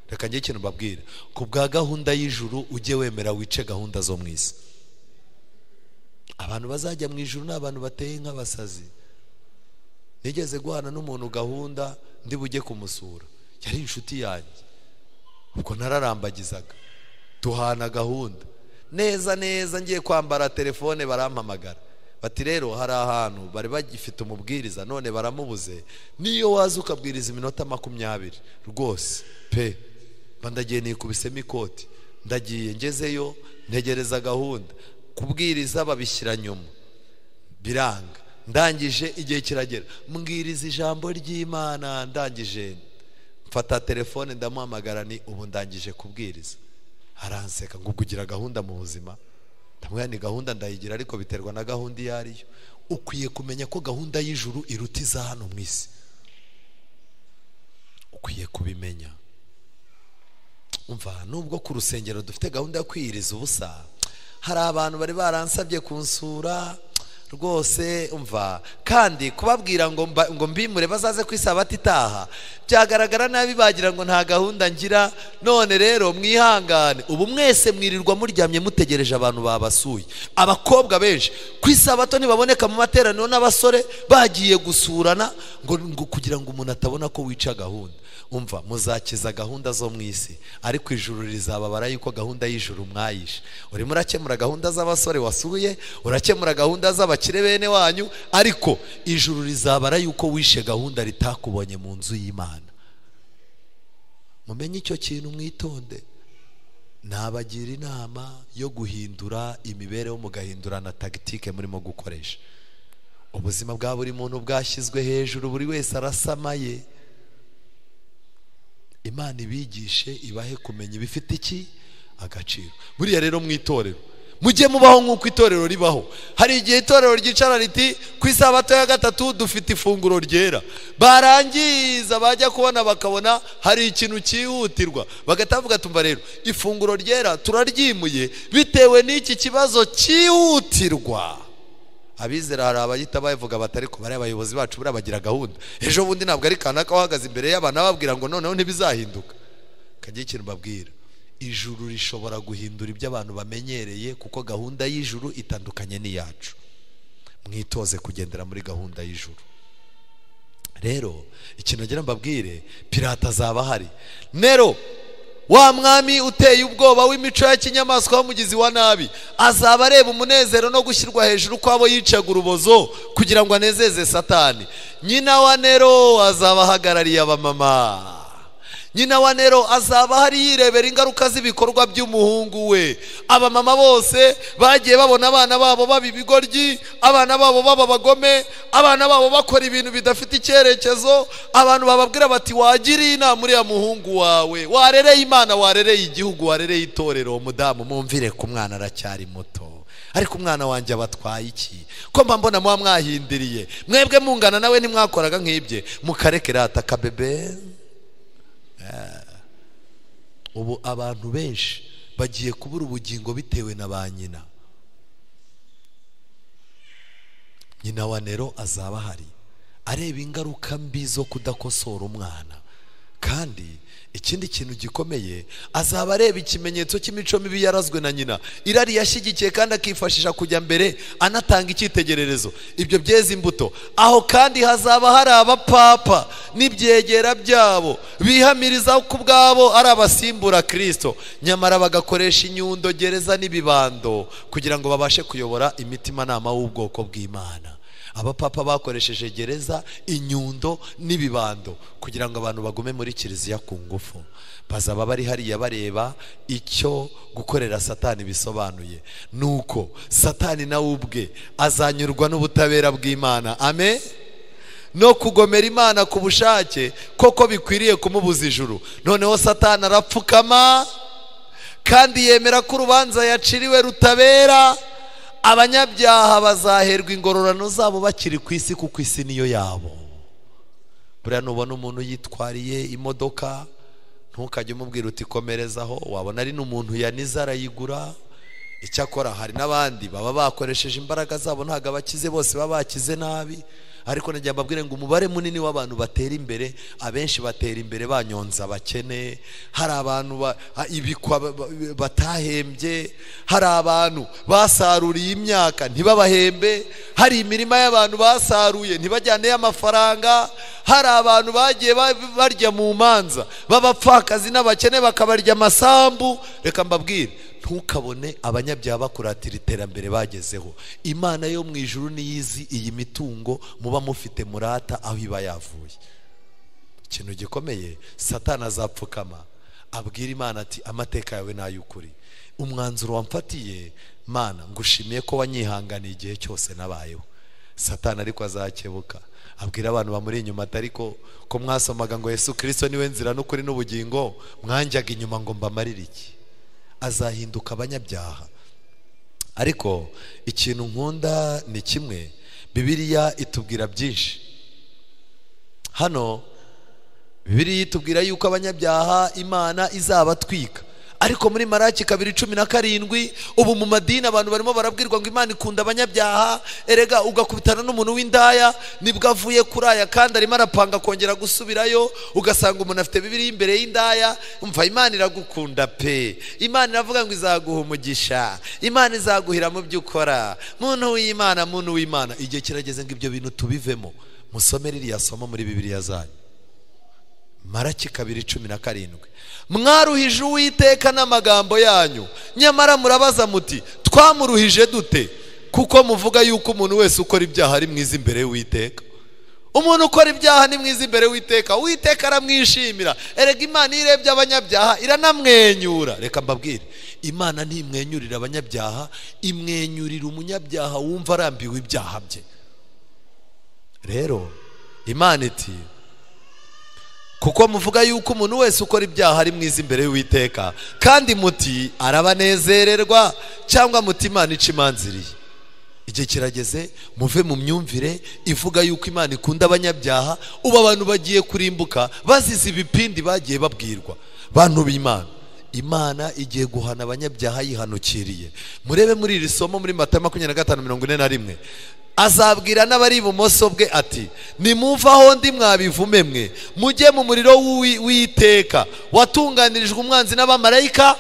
Reka njye ikintu mbabwira, ku bwa gahunda y'ijuru ujye wemera wice gahunda zo mu isi. Abantu bazajya mu ijuru ni abantu bateye nk'abasazi. Nigeze guhana n'umuntu gahunda ndi bujye kumusura, yari inshuti yanjye, ubwo nararambagizaga, tuhana gahunda neza ngiye kwambara telefone barampamagara bati rero hari ahantu bari bagifite umubwiriza none baramubuze, niyo waza ukabwiriza iminota 20 rwose pe. Bandagiye nikubisemo ikoti, ndagiye ngezeyo ntegereza gahunda, kubwiriza babishyira nyuma biranga. Ndangije igihe kiragera, mbwiriza ijambo ry'Imana, ndangije mfata telefone ndamuhamagara, ni ubu ndangije kubwiriza. Aranseka ngo ugira gahunda mu buzima. Ndamubwira ni gahunda ndayigira, ariko biterwa na gahunda iyo ariyo. Ukwiye kumenya ko gahunda y'ijuru iruta iza hano mu isi, ukwiye kubimenya. Umva, nubwo ku rusengero dufite gahunda yo kwiyiriza ubusa, hari abantu bari baransabye kunsura rwose. Umva, kandi kubabwira ngo mbimure bazaze ku isabato itaha byagaragara nabi, bagira ngo nta gahunda ngira. None rero mwihangane, ubu mwese mwirirwa muryamye mutegereje abantu babasuye. Abakobwa benshi ku isabato ntibaboneka mu materaniro, n'abasore bagiye gusurana ngo kugira ngo umuntu atabona ko wica gahunda. Umva, muzakiza gahunda zo mu isi, ariko ijuru rizababara yuko gahunda y'ijuru mwayishe. Urimo urakemura gahunda z'abasore wasuye, urakemura gahunda z'abakire bene wanyu, ariko ijuru rizabara yuko wishe gahunda ritakubonye mu nzu y'Imana. Mumenye icyo kintu, mwitonde. Nabagira inama yo guhindura imibereho, mugahindura na tagitike murimo gukoresha. Ubuzima bwa buri muntu bwashyizwe hejuru, buri wese arasamaye. Imana ibigishe, ibahe kumenya ibifite iki agaciro. Buriya rero mwitorero mujye mubaho nk'uko itorero ribaho. Hari igihe itorero ryicara riti ku isabato ya gatatu dufite ifunguro ryera, barangiza bajya kubona bakabona hari ikintu cyihutirwa, bagatavuga tumva rero ifunguro ryera turaryimuye bitewe n'iki kibazo cyihutirwa. Abizera hari abayita bavuga batari ko bari abayobozi bacu buri bagira gahunda. Ejo bundi ntabwo ari kanaka wahagaze imbere y'abana babwira ngo noneho ntibizahinduka. Kagiye ikintu babwira, ijuru rishobora guhindura ibyo abantu bamenyereye, kuko gahunda y'ijuru itandukanye n'iyacu. Mwitoze kugendera muri gahunda y'ijuru. Rero ikintu ngira mbabwire, Pilato azaba hari. Nero wa mwami uteye ubwoba w'imico ya kinyamaswa w'umugizi wa nabi azaba areba umunezero no gushyirwa hejuru kwabo yicaga urubozo kugira ngo anezeze Satani. Nyina wa Nero azaba ahagarariye abamama. Nyina wa Nero azaba hari yirebera ingaruka z'ibikorwa by'umuhungu we. Abamama bose bagiye babona abana babo baba ibigoryi, abana babo baba bagome, abana babo bakora ibintu bidafite icyerekezo. Abantu bababwira bati wagiriye inama uriya muhungu wawe, warereye Imana, warereye igihugu, warereye itorero. Mudamu mumvire ku mwana aracyari muto, ariko umwana wanjye abatwaye iki? Ko mbona muba mwahindiriye, mwebwe mungana nawe ntimwakoraga nk'ibye, mukarekera ataka bebe. Ubu abantu benshi bagiye kubura ubugingo bitewe na ba nyina. Nyina wa Nero azaba ahari areba ingaruka mbi zo kudakosora umwana, kandi ikindi kintu gikomeye azaba areba ikimenyetso cy'imico mibi yarazwe na nyina, irari yashyigikiye kandi akifashisha kujya mbere anatanga icyitegererezo. Ibyo byeze imbuto. Aho kandi hazaba hari abapapa n'ibyegera byabo bihamiriza ku bwabo ari abasimbura Kristo, nyamara bagakoresha inyundo, gereza n'ibibando kugira ngo babashe kuyobora imitimanama w'ubwoko bw'Imana. Abapapa bakoresheje gereza, inyundo n'ibibando kugira ngo abantu bagume muri kiliziya ku ngufu. Bazaba bari hariya bareba icyo gukorera Satani bisobanuye. Nuko Satani nawe ubwe azanyurwa n'ubutabera bw'Imana. Amen. No kugomera Imana ku bushake koko bikwiriye kumubuza ijuru. Noneho Satani arapfukama kandi yemera ko urubanza yaciriwe rutabera. Abanyabyaha bazaherwa ingororano zabo bakiri ku isi, kuko isi niyo yabo. Buriya nubona umuntu yitwariye imodoka, ntukajye umubwira uti komerezaho. Wabona ari n'umuntu yaniza arayigura. Icyakora hari n'abandi baba bakoresheje imbaraga zabo, ntabwo abakize bose baba bakize nabi. Ariko najya mbabwire ngo umubare munini w'abantu batera imbere, abenshi batera imbere banyonza abakene. Hari abantu ibikwa batahembye, hari abantu basaruriye imyaka ntibabahembe, hari imirima y'abantu basaruye ntibajyaneyo amafaranga, hari abantu bagiye barya mu manza b'abapfakazi n'abakene bakabarya amasambu. Reka mbabwire, ntukabone abanyabyaha bakuratira iterambere bagezeho. Imana yo mu ijuru niyizi iyi mitungo muba mufite murata aho iba yavuye. Ikintu gikomeye, Satani azapfukama abwira Imana ati amateka yawe ni ay'ukuri. Umwanzuro wamfatiye Mana, ngushimiye ko wanyihanganiye igihe cyose nabayeho. Satani ariko azakebuka abwira abantu bamuri inyuma ati ariko ko mwasomaga ngo Yesu Kristo niwe nzira n'ukuri n'ubugingo, mwanjyaga inyuma ngo mbamarire iki? Azahinduka abanyabyaha. Ariko ikintu nkunda ni kimwe, Bibiliya itubwira byinshi. Hano Bibiliya itubwira yuko abanyabyaha Imana izabatwika. Ariko muri Maraki 2:17 ubu mu madini abantu barimo barabwirwa ngo Imana ikunda abanyabyaha. Erega ugakubitana n'umuntu w'indaya nibwo avuye kuraya kandi arimo arapanga kongera gusubirayo, ugasanga umuntu afite Bibiliya imbere y'indaya. Umva, Imana iragukunda pe. Imana iravuga ngo izaguha umugisha, Imana izaguhira mu byo ukora. Muntu w'Imana, muntu w'Imana. Igihe kirageze ngo ibyo bintu tubivemo. Musomere iriya somo muri Bibiliya zanyu. Maraki 2:17. Mwaruhije Uwiteka n'amagambo yanyu, nyamara murabaza muti twamuruhije dute? Kuko muvuga yuko umuntu wese ukora ibyaha ari mwiza imbere y'Uwiteka. Umuntu ukora ibyaha ni mwiza imbere y'Uwiteka. Uwiteka aramwishimira. Erega Imana irebye abanyabyaha iranamwenyura. Reka mbabwire, Imana ntimwenyurira abanyabyaha, imwenyurira umunyabyaha wumva arambiwe ibyaha bye. Rero Imana iti kuko muvuga yuko umuntu wese ukora ibyaha ari mwiza imbere y'Uwiteka, kandi muti arabanezererwa, cyangwa muti Imana ica imanziriye. Igihe kirageze muve mu myumvire ivuga yuko Imana ikunda abanyabyaha. Ubu abantu bagiye kurimbuka bazize ibipindi bagiye babwirwa. Bantu b'Imana, Imana igiye guhana abanyabyaha yihanukiriye. Murebe muri iri somo muri Matayo 25:41. Azabwira n'abari ibumoso bwe ati nimuvaho ndi mwabivume mwe, mujye mu muriro w'Uwiteka watunganirijwe umwanzi n'abamarayika.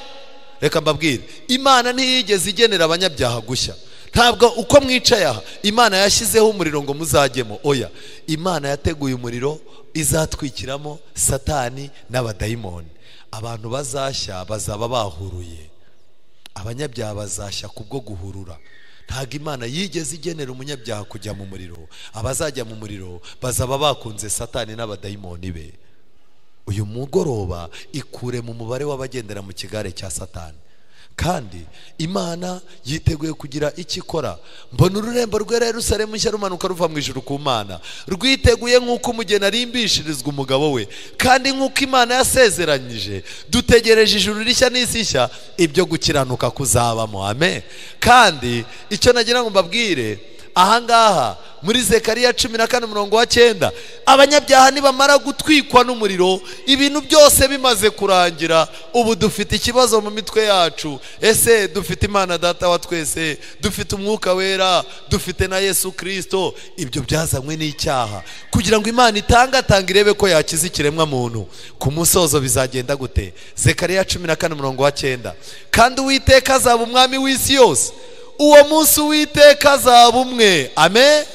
Reka mbabwire, Imana ntiyigeze igenera abanyabyaha gushya. Ntabwo uko mwicaye aha Imana yashyizeho umuriro ngo muzajyemo. Oya, Imana yateguye umuriro izatwikiramo Satani n'abadayimoni. Abantu bazashya bazaba bahuruye. Abanyabyaha bazashya kubwo guhurura. Ntabwo Imana yigeze igenera umunyabyaha kujya mu muriro. Abazajya mu muriro bazaba bakunze Satani n'abadayimoni be. Uyu mugoroba ikure mu mubare w'abagendera mu kigare cya Satani. Kandi Imana yiteguye kugira icyo ikora. Mbona ururembo rwera Yerusalemu nshya rumanuka ruva mu ijuru ku Mana, rwiteguye nk'uko umugeni arimbishirizwa umugabo we. Kandi nk'uko Imana yasezeranyije, dutegereje ijuru rishya n'isi nshya, ibyo gukiranuka kuzabamo. Amen. Kandi icyo nagira ngo mbabwire, ahangaha muri Zekariya 14:9, abanyabyaha nibamara gutwikwa n'umuriro, ibintu byose bimaze kurangira, ubu dufite ikibazo mu mitwe yacu. Ese dufite Imana Data wa twese, dufite Umwuka Wera, dufite na Yesu Kristo. Ibyo byazanywe n'icyaha. Kugira ngo Imana itangatanga irebe ko yakiza ikiremwa muntu, ku musozo bizagenda gute? Zekariya 14:9, kandi Uwiteka azaba umwami w'isi yose, uwo munsi Uwiteka azaba umwe, amen,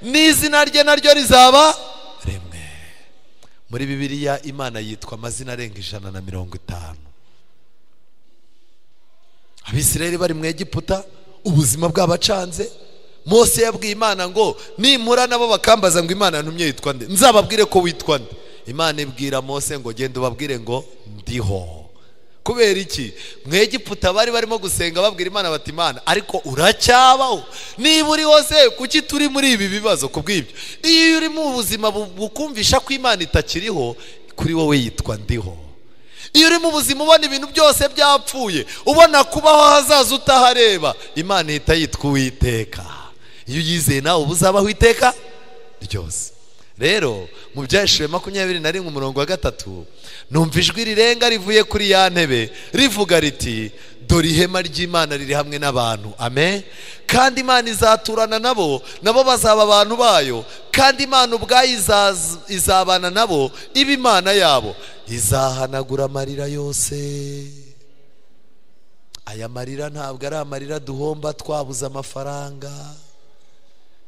n'izina rye naryo rizaba rimwe. Muri Bibiliya Imana yitwa amazina arenga 150. Abisirayeli bari mu Egiputa, ubuzima bwabacanze. Mose yabwiye Imana ngo nimura nabo bakambaza ngo Imana ntumye yitwa nde, nzababwire ko witwa nde. Imana ibwira Mose ngo genda ubabwire ngo ndiho. Kubera iki? Mu Egiputa bari barimo gusenga babwira Imana bati, Imana ariko uracyabaho, niba uri hose kuki turi muri ibi bibazo? Kubw'ibyo iyo uri mu buzima bukumvisha ko Imana itakiriho, kuri wowe yitwa ndiho. Iyo uri mu buzima ubona ibintu byose byapfuye, ubona kubaho hazaza utahareba, Imana ihita yitwa Uwiteka. Iyo uyizeye nawe uba uzabaho iteka ryose. Rero mu Byahishuriwe 21:3, numva ijwi rirenga rivuye kuri ya ntebe rivuga riti, dore ihema ry'Imana riri hamwe n'abantu, amen, kandi Imana izaturana nabo, nabo bazaba abantu bayo, kandi Imana ubwayo izabana nabo, iba Imana yabo, izahanagura amarira yose. Aya marira ntabwo ari amarira duhomba twabuze amafaranga,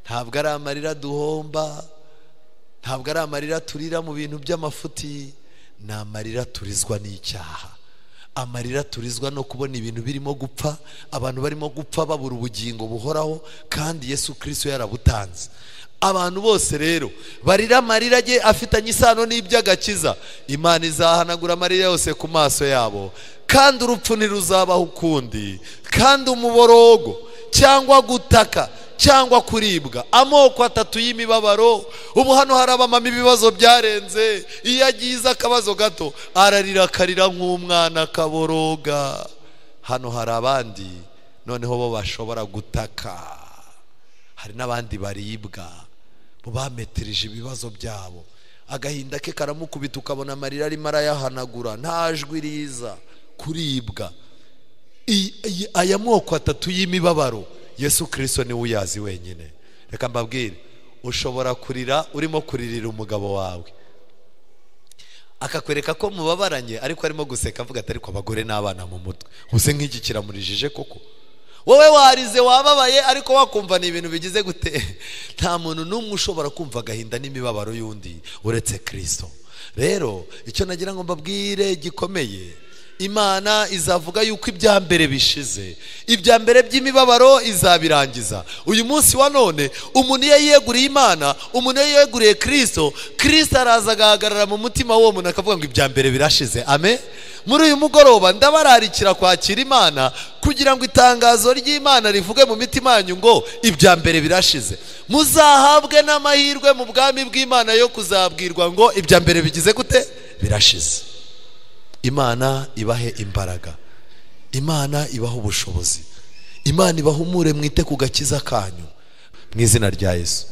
ntabwo ari amarira duhomba, ntabwo ari amarira turira mu bintu by'amafuti, ni amarira turizwa n'icyaha. Amarira turizwa no kubona ibintu birimo gupfa, abantu barimo gupfa babura ubugingo buhoraho, kandi Yesu Kristo yarabutanze. Abantu bose rero barira amarira ye afitanye isano n'iby'agakiza. Imana izahanagura amarira yose ku maso yabo, kandi urupfu ntiruzabaho ukundi, kandi umuborogo cyangwa gutaka cyangwa kuribwa, amoko 3 y'imibabaro. Ubu hano hari abamama ibibazo byarenze, iyo agize akabazo gato ararira akarira nk'umwana kaboroga. Hano hari abandi noneho bo bashobora gutaka, hari n'abandi baribwa, bo bametereje ibibazo byabo, agahinda ke karamukubita ukabona amarira arimo arayahanagura, nta jwi riza. Kuribwa, aya moko 3 y'imibabaro Yesu Kristo niwe uyazi wenyine. Reka mbabwire, ushobora kurira urimo kuririra umugabo wawe, akakwereka ko mubabaranye, ariko arimo guseka avuga ati ariko abagore n'abana mu mutwe, use nk'iki kiramurijije koko. Wowe warize wababaye, ariko wakumva ni ibintu bigize gute? Nta muntu n'umwe ushobora kumva agahinda n'imibabaro y'undi uretse Kristo. Rero icyo nagira ngo mbabwire gikomeye, Imana izavuga yuko ibya mbere bishize, ibya mbere by'imibabaro izabirangiza. Uyu munsi wa none umuntu iyo yiyeguriye Imana, umuntu iyo yiyeguriye Kristo, Kristo araza agahagarara mu mutima w'uwo muntu akavuga ngo ibya mbere birashize, amen. Muri uyu mugoroba ndabararikira kwakira Imana, kugira ngo itangazo ry'Imana rivuge mu mitima yanyu ngo ibya mbere birashize. Muzahabwe n'amahirwe mu bwami bw'Imana yo kuzabwirwa ngo ibya mbere bigize gute? Birashize. Imana ibahe imbaraga, Imana ibahe ubushobozi, Imana ibahumure mwite ku gakiza kanyu mu izina rya Yesu.